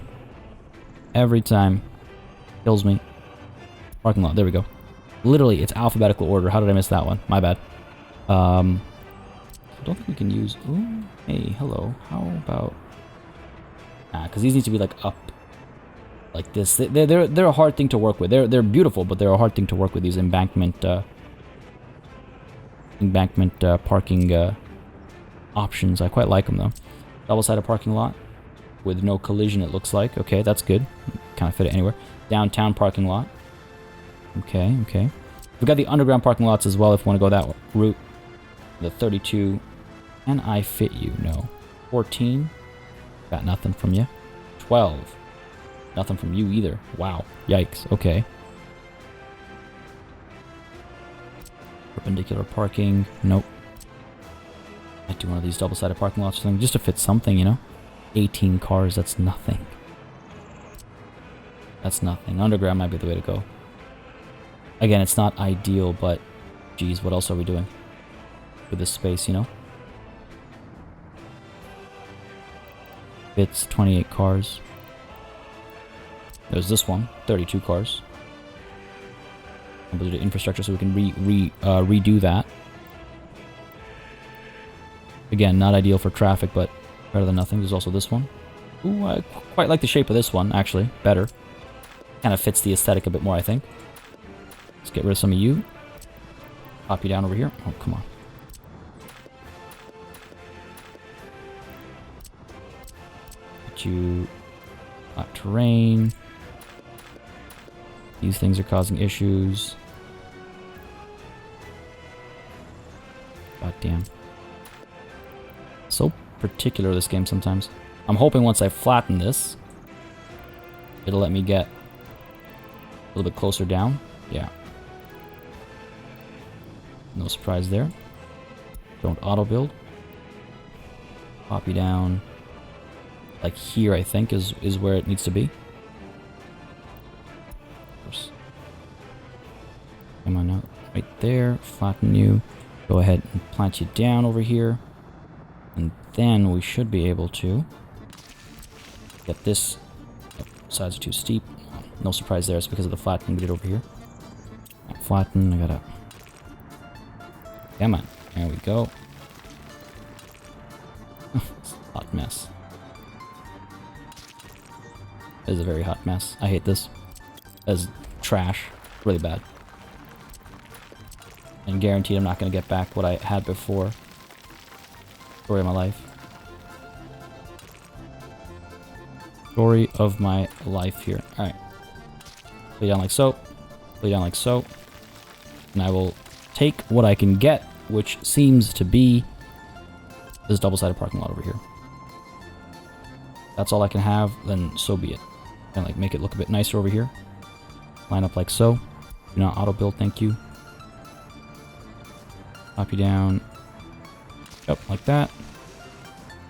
Kills me. Parking lot, there we go. Literally, it's alphabetical order. How did I miss that one? My bad. I don't think we can use... Ooh, hey, hello. How about... because these need to be like up, like this. They're a hard thing to work with. They're beautiful, but they're a hard thing to work with. These embankment parking options. I quite like them though. Double-sided parking lot with no collision. It looks like. Okay, that's good. Kind of fit it anywhere. Downtown parking lot. Okay. We've got the underground parking lots as well. If you want to go that route. The 32. Can I fit you? No. 14. Got nothing from you. 12. Nothing from you either. Wow. Yikes. Okay. Perpendicular parking. Nope. Might do one of these double-sided parking lots thing just to fit something, you know? 18 cars. That's nothing. That's nothing. Underground might be the way to go. Again, it's not ideal, but geez, what else are we doing with this space, you know? It's 28 cars. There's this one, 32 cars. Able to do infrastructure so we can redo that. Again, not ideal for traffic, but better than nothing. There's also this one. Ooh, I quite like the shape of this one, actually. Better. Kind of fits the aesthetic a bit more, I think. Let's get rid of some of you. Pop you down over here. Oh, come on. Put you... flat terrain. These things are causing issues. God damn. So particular, this game sometimes. I'm hoping once I flatten this, it'll let me get a little bit closer down. Yeah. No surprise there. Don't auto build. Pop you down. Like here, I think, is where it needs to be. Of course. Come on out. Right there. Flatten you. Go ahead and plant you down over here. And then we should be able to get this... Oh, sides are too steep. No surprise there. It's because of the flattening we did over here. Flatten. I gotta... Come on. There we go. It's a hot mess. It is a very hot mess. I hate this. As trash. Really bad. And guaranteed I'm not going to get back what I had before. Story of my life. Story of my life here. Alright. Lay down like so. Lay down like so. And I will take what I can get, which seems to be this double-sided parking lot over here. That's all I can have, then so be it. And like make it look a bit nicer over here. Line up like so. Do not auto build, thank you. Pop you down. Yep, like that.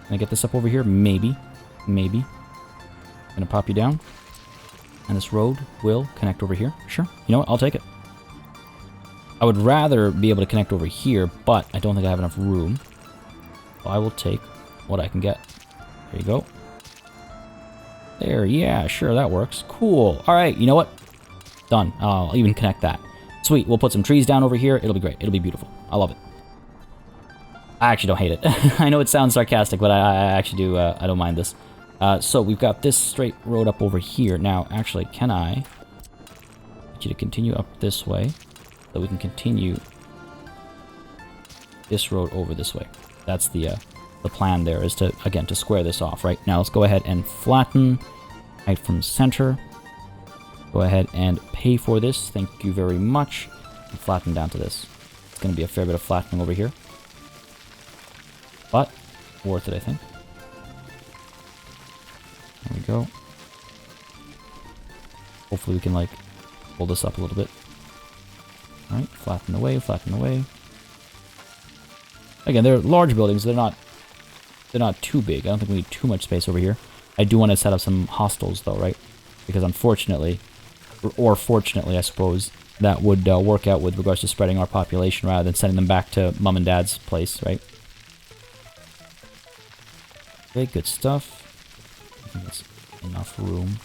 Can I get this up over here? Maybe. Maybe. I'm gonna pop you down. And this road will connect over here. Sure. You know what? I'll take it. I would rather be able to connect over here, but I don't think I have enough room. So I will take what I can get. There you go. There, yeah, sure, that works. Cool. Alright, you know what? Done. I'll even connect that. Sweet, we'll put some trees down over here. It'll be great. It'll be beautiful. I love it. I actually don't hate it. I know it sounds sarcastic, but I actually do. I don't mind this. So we've got this straight road up over here. Now, actually, can I get you to continue up this way so we can continue this road over this way? That's the plan there, is to, again, to square this off, right? Now, let's go ahead and flatten right from center. Go ahead and pay for this. Thank you very much. And flatten down to this. It's going to be a fair bit of flattening over here. But worth it, I think. There we go. Hopefully we can, like, pull this up a little bit. Alright, flatten away, flatten away. Again, they're large buildings. They're not too big. I don't think we need too much space over here. I do want to set up some hostels, though, right? Because unfortunately, or fortunately, I suppose, that would work out with regards to spreading our population rather than sending them back to mom and dad's place, right? Okay, good stuff. I think that's enough room.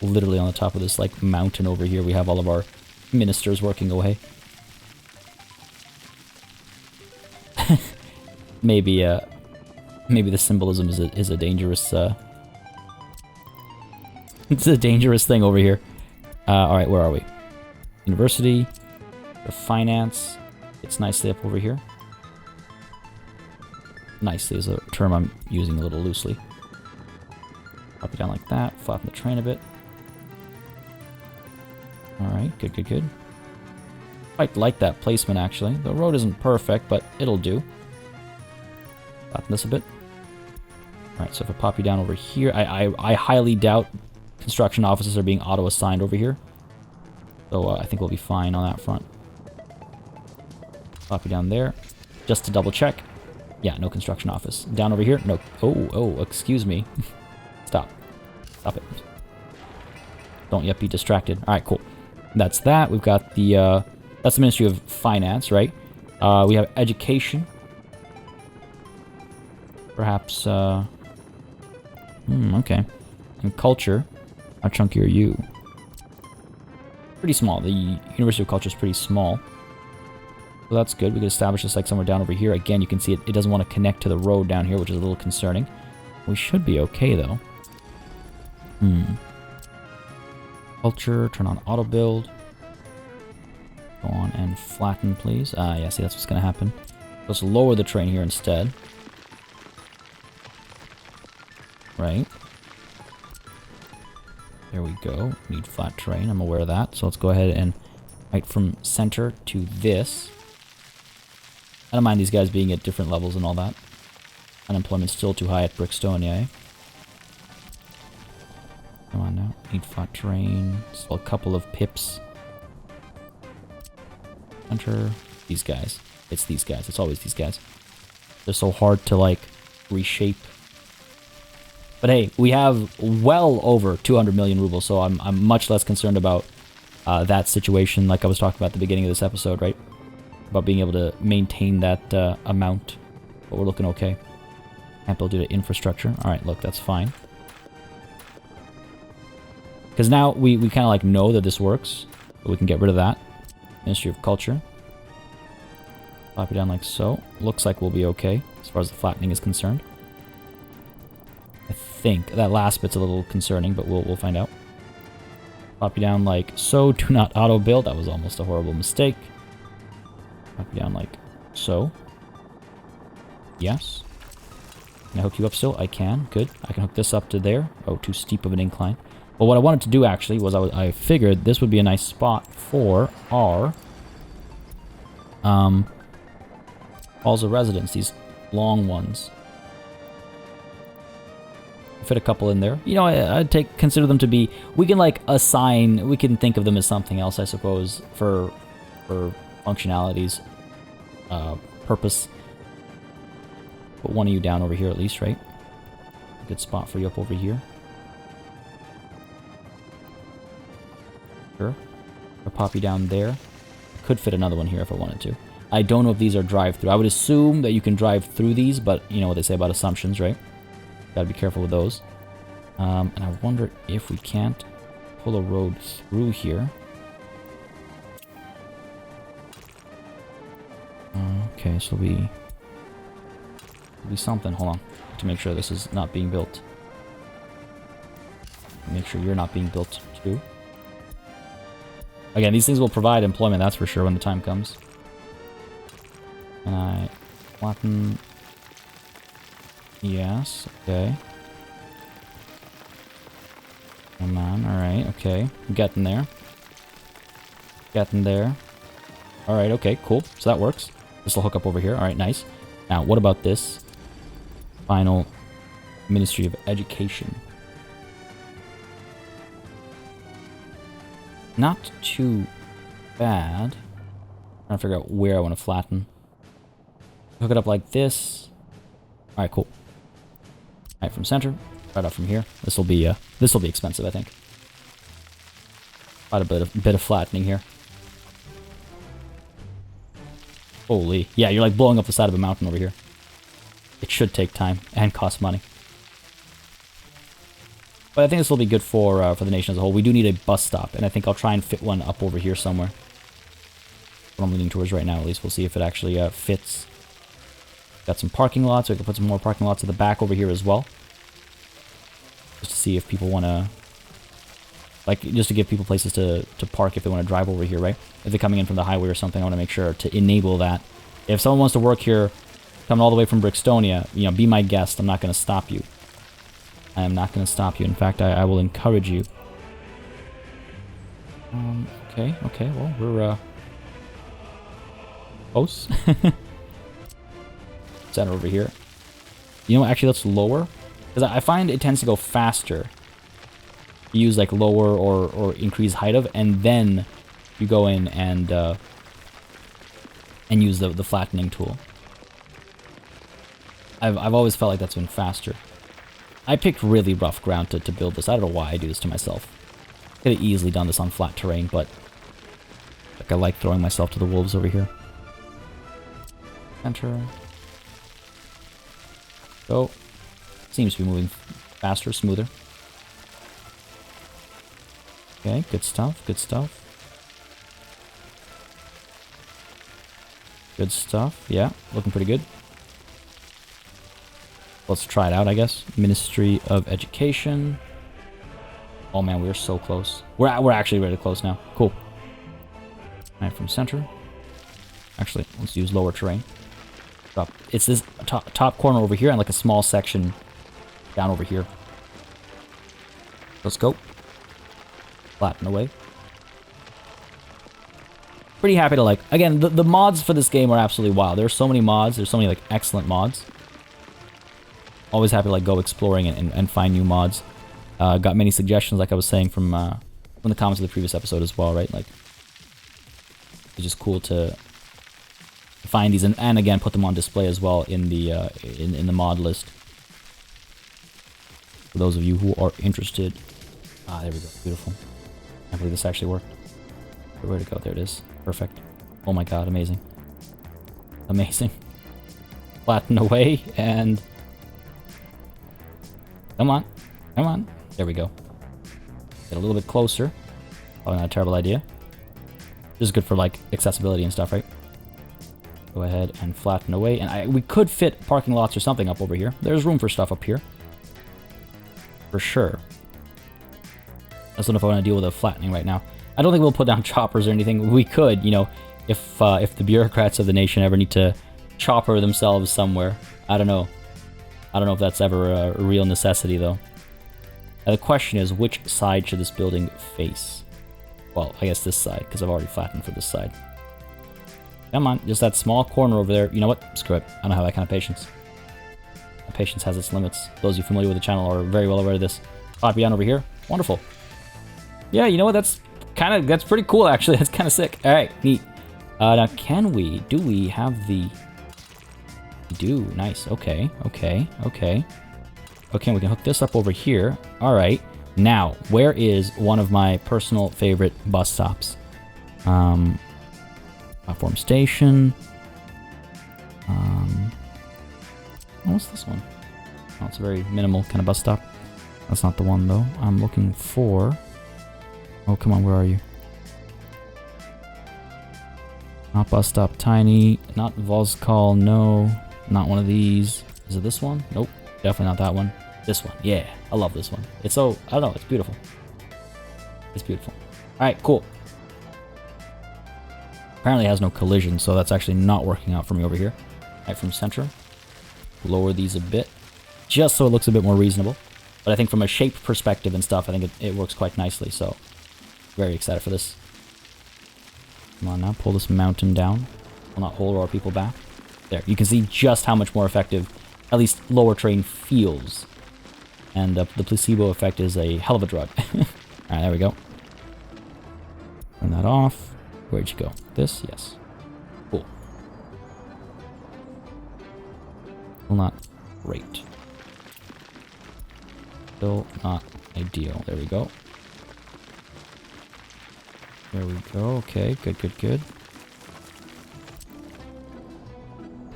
Literally on the top of this, like, mountain over here, we have all of our ministers working away. Maybe the symbolism is a dangerous, it's a dangerous thing over here. Alright, where are we? University, or finance. It's nicely up over here. Nicely is a term I'm using a little loosely. Pop it down like that, flatten the train a bit. Alright, good, good, good. I like that placement, actually. The road isn't perfect, but it'll do. Flatten this a bit. Alright, so if I pop you down over here, I highly doubt construction offices are being auto-assigned over here. So I think we'll be fine on that front. Pop you down there, just to double check. Yeah, no construction office. Down over here, no. Oh, excuse me. Stop. Stop it. Don't yet be distracted. Alright, cool. That's that. We've got the, that's the Ministry of Finance, right? We have education. Perhaps, okay. And culture. How chunky are you? Pretty small. The University of Culture is pretty small. So that's good. We could establish this like somewhere down over here. Again, you can see it doesn't want to connect to the road down here, which is a little concerning. We should be okay, though. Culture, turn on auto build. Go on and flatten, please. Yeah, see, that's what's going to happen. Let's lower the train here instead. Right. There we go. Need flat terrain. I'm aware of that. So let's go ahead and right from center to this. I don't mind these guys being at different levels and all that. Unemployment's still too high at Brickstone, yeah. Come on now. Need flat terrain. Still a couple of pips. Center. These guys. It's these guys. It's always these guys. They're so hard to, like, reshape. But hey, we have well over 200 million rubles, so I'm much less concerned about that situation, like I was talking about at the beginning of this episode, right? About being able to maintain that amount. But we're looking okay. Can't build due to infrastructure. Alright, look, that's fine. Because now we kind of like know that this works. So we can get rid of that. Ministry of Culture. Pop it down like so. Looks like we'll be okay as far as the flattening is concerned. I think that last bit's a little concerning, but we'll find out. Pop you down like so. Do not auto build. That was almost a horrible mistake. Pop you down like so. Yes. Can I hook you up still? I can. Good. I can hook this up to there. Oh, too steep of an incline. But what I wanted to do actually was I figured this would be a nice spot for our halls of residence, these long ones. Fit a couple in there. You know, I'd consider them to be, we can like assign, we can think of them as something else, I suppose, for functionalities, purpose. Put one of you down over here at least, right? Good spot for you up over here. Sure. I'll pop you down there. Could fit another one here if I wanted to. I don't know if these are drive-through. I would assume that you can drive through these, but you know what they say about assumptions, right? Gotta be careful with those. And I wonder if we can't pull a road through here. Okay, so it'll be something. Hold on. To make sure this is not being built. Make sure you're not being built too. Again, these things will provide employment, that's for sure, when the time comes. And I flatten. Yes, okay. Come on, alright, okay. I'm getting there. Getting there. Alright, okay, cool. So that works. This will hook up over here. Alright, nice. Now, what about this final Ministry of Education? Not too bad. I'm trying to figure out where I want to flatten. Hook it up like this. Alright, cool. Alright, from center, right up from here. This will be expensive, I think. Quite a bit of flattening here. Holy, yeah, you're like blowing up the side of a mountain over here. It should take time and cost money. But I think this will be good for the nation as a whole. We do need a bus stop, and I think I'll try and fit one up over here somewhere. What I'm leaning towards right now, at least. We'll see if it actually fits. Got some parking lots. So we can put some more parking lots at the back over here as well. Just to see if people want to... Like, just to give people places to park if they want to drive over here, right? If they're coming in from the highway or something, I want to make sure to enable that. If someone wants to work here, coming all the way from Brixtonia, you know, be my guest. I'm not going to stop you. I am not going to stop you. In fact, I will encourage you. Okay, well, we're, close. Center over here. You know, actually, let's lower. Because I find it tends to go faster. You use, like, lower or increase height of, and then you go in and use the flattening tool. I've always felt like that's been faster. I picked really rough ground to build this. I don't know why I do this to myself. Could have easily done this on flat terrain, but like I like throwing myself to the wolves over here. Enter. Go. Seems to be moving faster, smoother. Okay, good stuff, good stuff. Good stuff, yeah, looking pretty good. Let's try it out, I guess. Ministry of Education. Oh man, we're so close. We're actually really close now. Cool. Alright, from center. Actually, let's use lower terrain. Up. It's this top corner over here and like a small section down over here. Let's go. Flatten away. Pretty happy to like... Again, the mods for this game are absolutely wild. There are so many mods. There's so many like excellent mods. Always happy to like go exploring and find new mods. Got many suggestions, like I was saying, from the comments of the previous episode as well, right? Like, it's just cool to find these and again put them on display as well in the in the mod list. For those of you who are interested. Ah, there we go. Beautiful. I believe this actually worked. Where'd it go? There it is. Perfect. Oh my god, amazing. Amazing. Flatten away and... Come on. Come on. There we go. Get a little bit closer. Probably not a terrible idea. This is good for like accessibility and stuff, right? Go ahead and flatten away. And we could fit parking lots or something up over here. There's room for stuff up here. For sure. I just don't know if I want to deal with the flattening right now. I don't think we'll put down choppers or anything. We could, you know, if the bureaucrats of the nation ever need to chopper themselves somewhere. I don't know. I don't know if that's ever a real necessity, though. Now, the question is, which side should this building face? Well, I guess this side, because I've already flattened for this side. Come on, just that small corner over there. You know what? Screw it. I don't have that kind of patience. My patience has its limits. Those of you familiar with the channel are very well aware of this. Copy down over here. Wonderful. Yeah, you know what? That's pretty cool, actually. That's kind of sick. All right, neat. Now, do we have the... We do. Nice. Okay. Okay, we can hook this up over here. All right. Now, where is one of my personal favorite bus stops? Platform station. What's this one? Oh, it's a very minimal kind of bus stop. That's not the one, though. I'm looking for... Oh, come on, where are you? Not bus stop tiny. Not Vozkal, no. Not one of these. Is it this one? Nope. Definitely not that one. This one. Yeah, I love this one. It's so... I don't know, it's beautiful. It's beautiful. Alright, cool. Apparently it has no collision, so that's actually not working out for me over here. Right from center. Lower these a bit. Just so it looks a bit more reasonable. But I think from a shape perspective and stuff, I think it works quite nicely, so... Very excited for this. Come on now, pull this mountain down. Will not hold our people back. There, you can see just how much more effective, at least lower terrain feels. And the placebo effect is a hell of a drug. Alright, there we go. Turn that off. Where'd you go? This? Yes. Cool. Still not great. Still not ideal. There we go. There we go. Okay, good.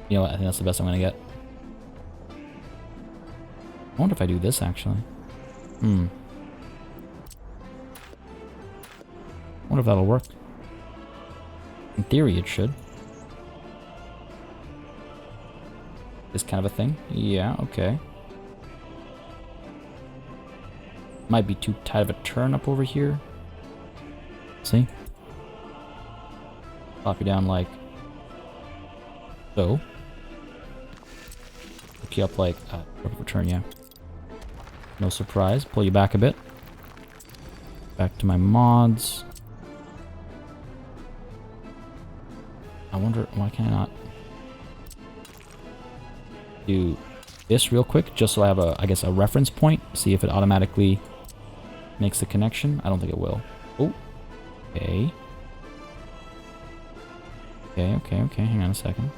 You know what? I think that's the best I'm gonna get. I wonder if I do this, actually. I wonder if that'll work. In theory, it should. This kind of a thing? Yeah, okay. Might be too tight of a turn up over here. See? Pop you down like so. Hook you up like return, yeah. No surprise. Pull you back a bit. Back to my mods. I wonder why can I not do this real quick, just so I have a, I guess, a reference point. See if it automatically makes the connection. I don't think it will. Oh. Okay. Okay. Hang on a second.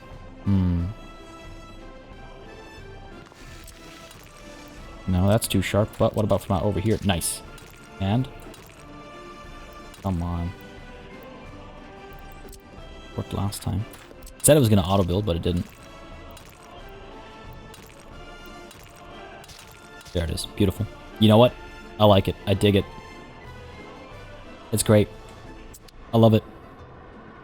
No, that's too sharp. But what about from over here? Nice. And come on. Worked last time. It said it was gonna auto build, but it didn't. There it is. Beautiful. You know what? I like it. I dig it. It's great. I love it.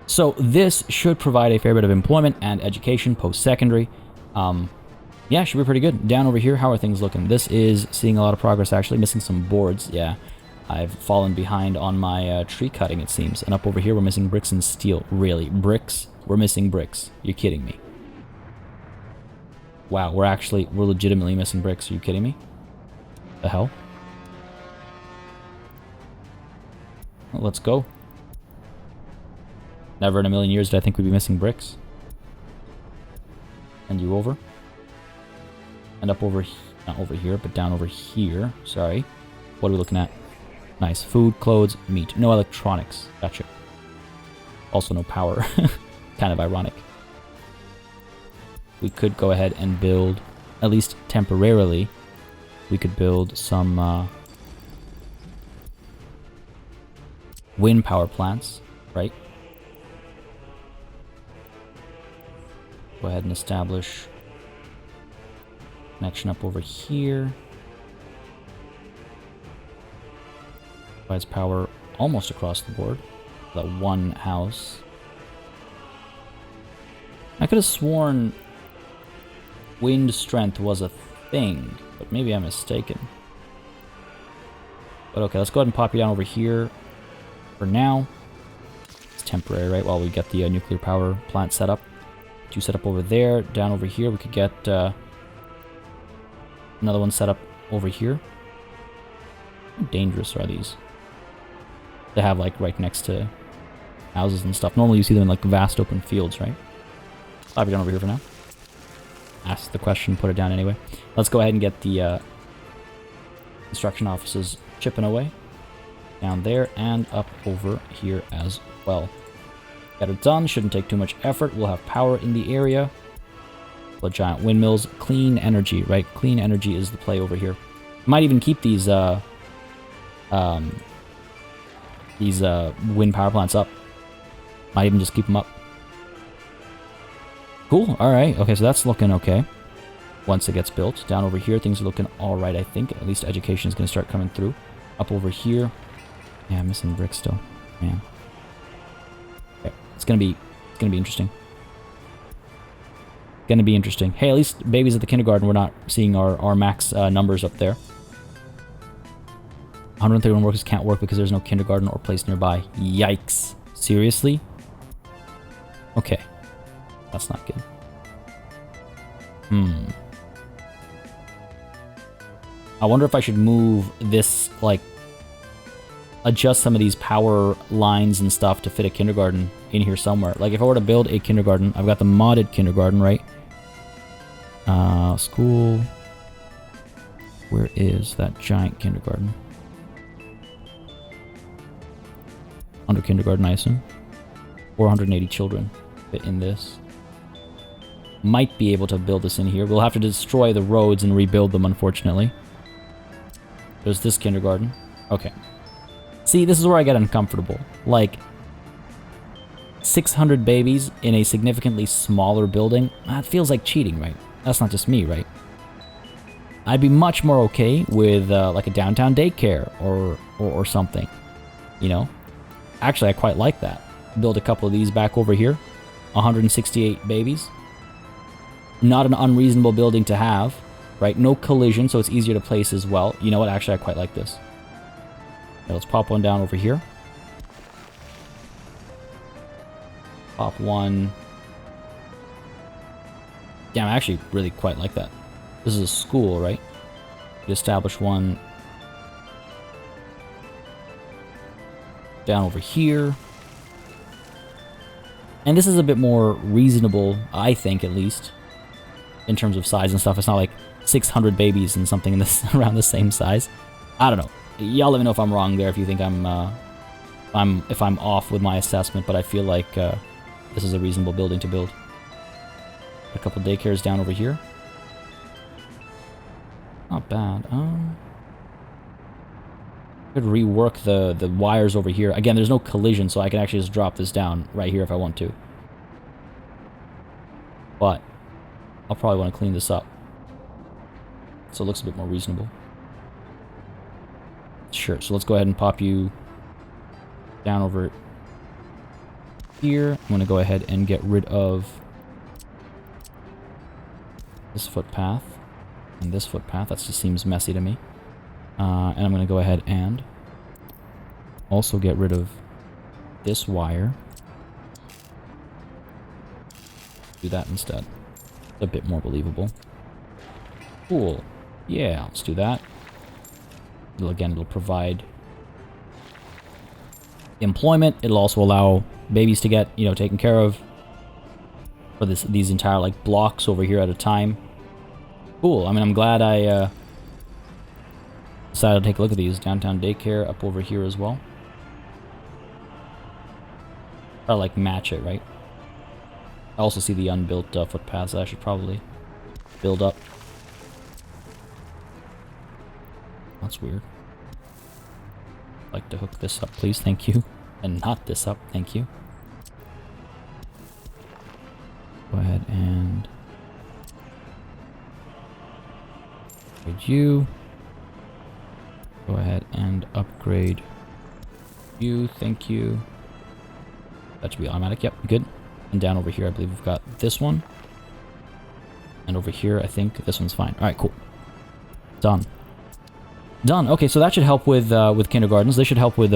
So this should provide a fair bit of employment and education post-secondary. Yeah, should be pretty good. Down over here, how are things looking? This is seeing a lot of progress, actually. Missing some boards, yeah. I've fallen behind on my tree cutting, it seems. And up over here, we're missing bricks and steel. Really? Bricks? We're missing bricks. You're kidding me. Wow, we're legitimately missing bricks. Are you kidding me? The hell? Well, let's go. Never in a million years did I think we'd be missing bricks. And you over. And up over, not over here, but down over here. Sorry. What are we looking at? Nice. Food, clothes, meat. No electronics. Gotcha. Also no power. Kind of ironic. We could go ahead and build, at least temporarily, we could build some wind power plants, right? Go ahead and establish connection up over here. Provides power almost across the board. That one house. I could have sworn wind strength was a thing, but maybe I'm mistaken. But okay, let's go ahead and pop you down over here for now. It's temporary, right? While we get the nuclear power plant set up. 2 set up over there. Down over here, we could get another one set up over here. How dangerous are these? To have like right next to houses and stuff. Normally you see them in like vast open fields, right? Pop it down over here for now. Ask the question, put it down anyway. Let's go ahead and get the construction offices chipping away. Down there and up over here as well. Got it done. Shouldn't take too much effort. We'll have power in the area. The giant windmills. Clean energy, right? Clean energy is the play over here. Might even keep these wind power plants up. Might even just keep them up. Cool. All right. Okay, so that's looking okay. Once it gets built. Down over here, things are looking all right, I think. At least education is going to start coming through. Up over here. Yeah, I'm missing brick still. Man. Okay. It's gonna be interesting. Gonna be interesting. Hey, at least babies at the kindergarten, we're not seeing our max numbers up there. 131 workers can't work because there's no kindergarten or place nearby. Yikes. Seriously? Okay. That's not good. I wonder if I should move this, like, adjust some of these power lines and stuff to fit a kindergarten in here somewhere. Like, if I were to build a kindergarten, I've got the modded kindergarten, right? School. Where is that giant kindergarten? Under kindergarten, I assume. 480 children fit in this. Might be able to build this in here. We'll have to destroy the roads and rebuild them, unfortunately. There's this kindergarten. Okay. See, this is where I get uncomfortable. Like, 600 babies in a significantly smaller building? That feels like cheating, right? That's not just me, right? I'd be much more okay with, like, a downtown daycare or something. You know? Actually, I quite like that. Build a couple of these back over here. 168 babies. Not an unreasonable building to have, right? No collision, so it's easier to place as well. You know what? Actually, I quite like this. Okay, let's pop one down over here. Pop one. Yeah, I actually really quite like that. This is a school, right? We establish one down over here. And this is a bit more reasonable, I think, at least, in terms of size and stuff. It's not like 600 babies and something in this around the same size. I don't know. Y'all let me know if I'm wrong there, if you think I'm off with my assessment, but I feel like this is a reasonable building to build. A couple daycares down over here. Not bad. Could rework the wires over here. Again, there's no collision, so I can actually just drop this down right here if I want to. But I'll probably want to clean this up so it looks a bit more reasonable. Sure, so let's go ahead and pop you down over here. I'm going to go ahead and get rid of this footpath and this footpath. That just seems messy to me. And I'm going to go ahead and also get rid of this wire. Do that instead. It's a bit more believable. Cool. Yeah, let's do that. Again, it'll provide employment. It'll also allow babies to get, you know, taken care of for these entire, like, blocks over here at a time. Cool. I mean, I'm glad I decided to take a look at these. Downtown daycare up over here as well. Try to, like, match it, right? I also see the unbuilt footpaths that I should probably build up. That's weird. I'd like to hook this up, please. Thank you. And not this up. Thank you. Go ahead and upgrade you. Go ahead and upgrade Thank you. That should be automatic. Yep, good. And down over here, I believe we've got this one. And over here, I think this one's fine. All right, cool. Done. Done. Okay, so that should help with kindergartens. They should help with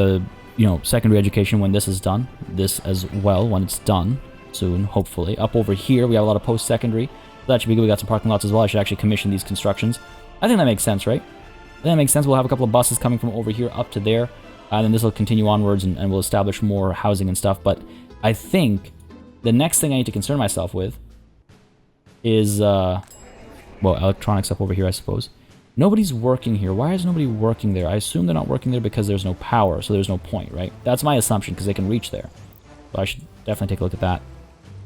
secondary education when this is done. This as well when it's done soon, hopefully. Up over here, we have a lot of post-secondary. That should be good. We got some parking lots as well. I should actually commission these constructions. I think that makes sense, right? I think that makes sense. We'll have a couple of buses coming from over here up to there. And then this will continue onwards and we'll establish more housing and stuff. But I think the next thing I need to concern myself with is, well, electronics up over here, I suppose. Nobody's working here. Why is nobody working there? I assume they're not working there because there's no power, so there's no point, right? That's my assumption, because they can reach there. So I should definitely take a look at that.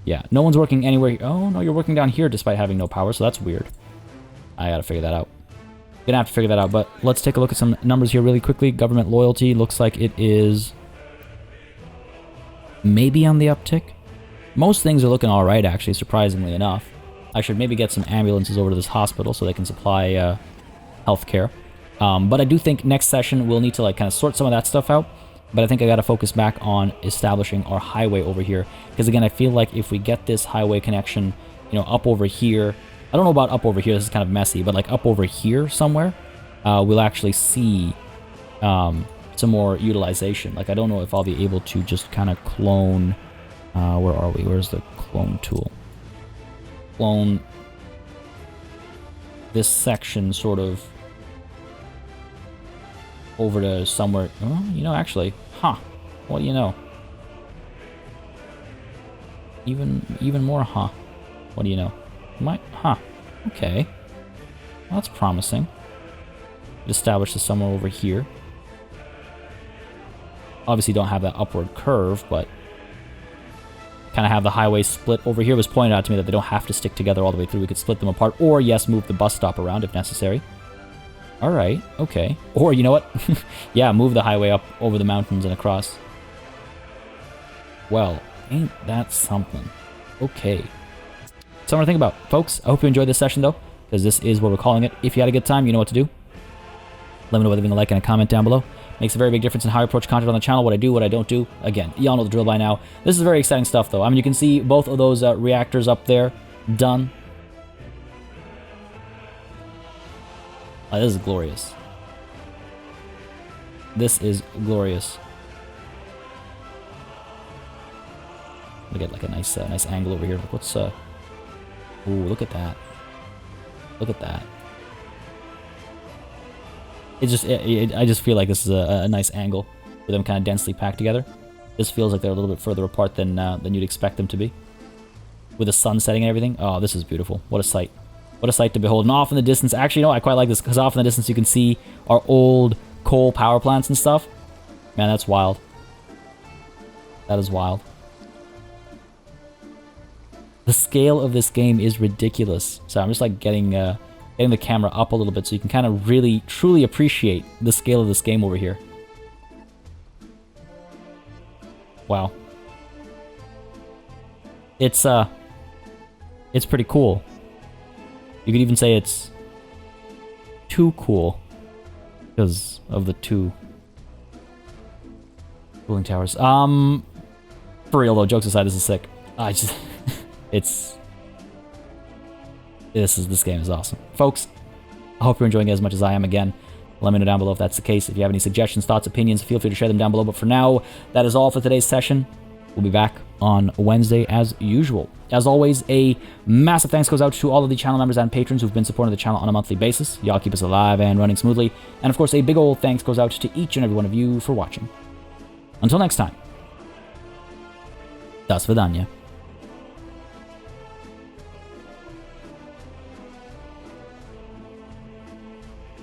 Yeah, no one's working anywhere. Oh, no, you're working down here despite having no power, so that's weird. I gotta figure that out. Gonna have to figure that out, but let's take a look at some numbers here really quickly. Government loyalty looks like it is maybe on the uptick. Most things are looking alright, actually, surprisingly enough. I should maybe get some ambulances over to this hospital so they can supply healthcare. But I do think next session we'll need to kind of sort some of that stuff out. But I think I got to focus back on establishing our highway over here. Because again, I feel like if we get this highway connection, up over here. I don't know about up over here, this is kind of messy, but like up over here somewhere, we'll actually see some more utilization. Like I don't know if I'll be able to just kind of clone, where are we? Where's the clone tool? Clone this section sort of over to somewhere. Oh, actually, what do you know? Even more, what do you know? Okay. Well, that's promising. Establish this somewhere over here. Obviously don't have that upward curve, but kind of have the highway split over here. It was pointed out to me that they don't have to stick together all the way through. We could split them apart, or yes, move the bus stop around if necessary. Alright, okay. Or, you know what? Yeah, move the highway up over the mountains and across. Well, ain't that something. Okay. Something to think about. Folks, I hope you enjoyed this session, though, because this is what we're calling it. If you had a good time, you know what to do. Let me know by leaving a like and a comment down below. Makes a very big difference in how I approach content on the channel, what I do, what I don't do. Again, y'all know the drill by now. This is very exciting stuff, though. I mean, you can see both of those reactors up there done. This is glorious. This is glorious. We get like a nice angle over here. What's ooh, look at that. Look at that. I just feel like this is a nice angle with them kind of densely packed together. This feels like they're a little bit further apart than you'd expect them to be. With the sun setting and everything. Oh, this is beautiful. What a sight. What a sight to behold. And off in the distance, actually, I quite like this, because off in the distance you can see our old coal power plants and stuff. Man, that's wild. That is wild. The scale of this game is ridiculous. So I'm just like getting the camera up a little bit so you can kind of really, truly appreciate the scale of this game over here. Wow. It's pretty cool. You could even say it's too cool because of the two cooling towers. For real though, jokes aside, this is sick. This game is awesome. Folks, I hope you're enjoying it as much as I am. Again, let me know down below if that's the case. If you have any suggestions, thoughts, opinions, feel free to share them down below. But for now, that is all for today's session. We'll be back on Wednesday as usual. As always, a massive thanks goes out to all of the channel members and patrons who've been supporting the channel on a monthly basis. Y'all keep us alive and running smoothly. And of course, a big old thanks goes out to each and every one of you for watching. Until next time. Das Vidania.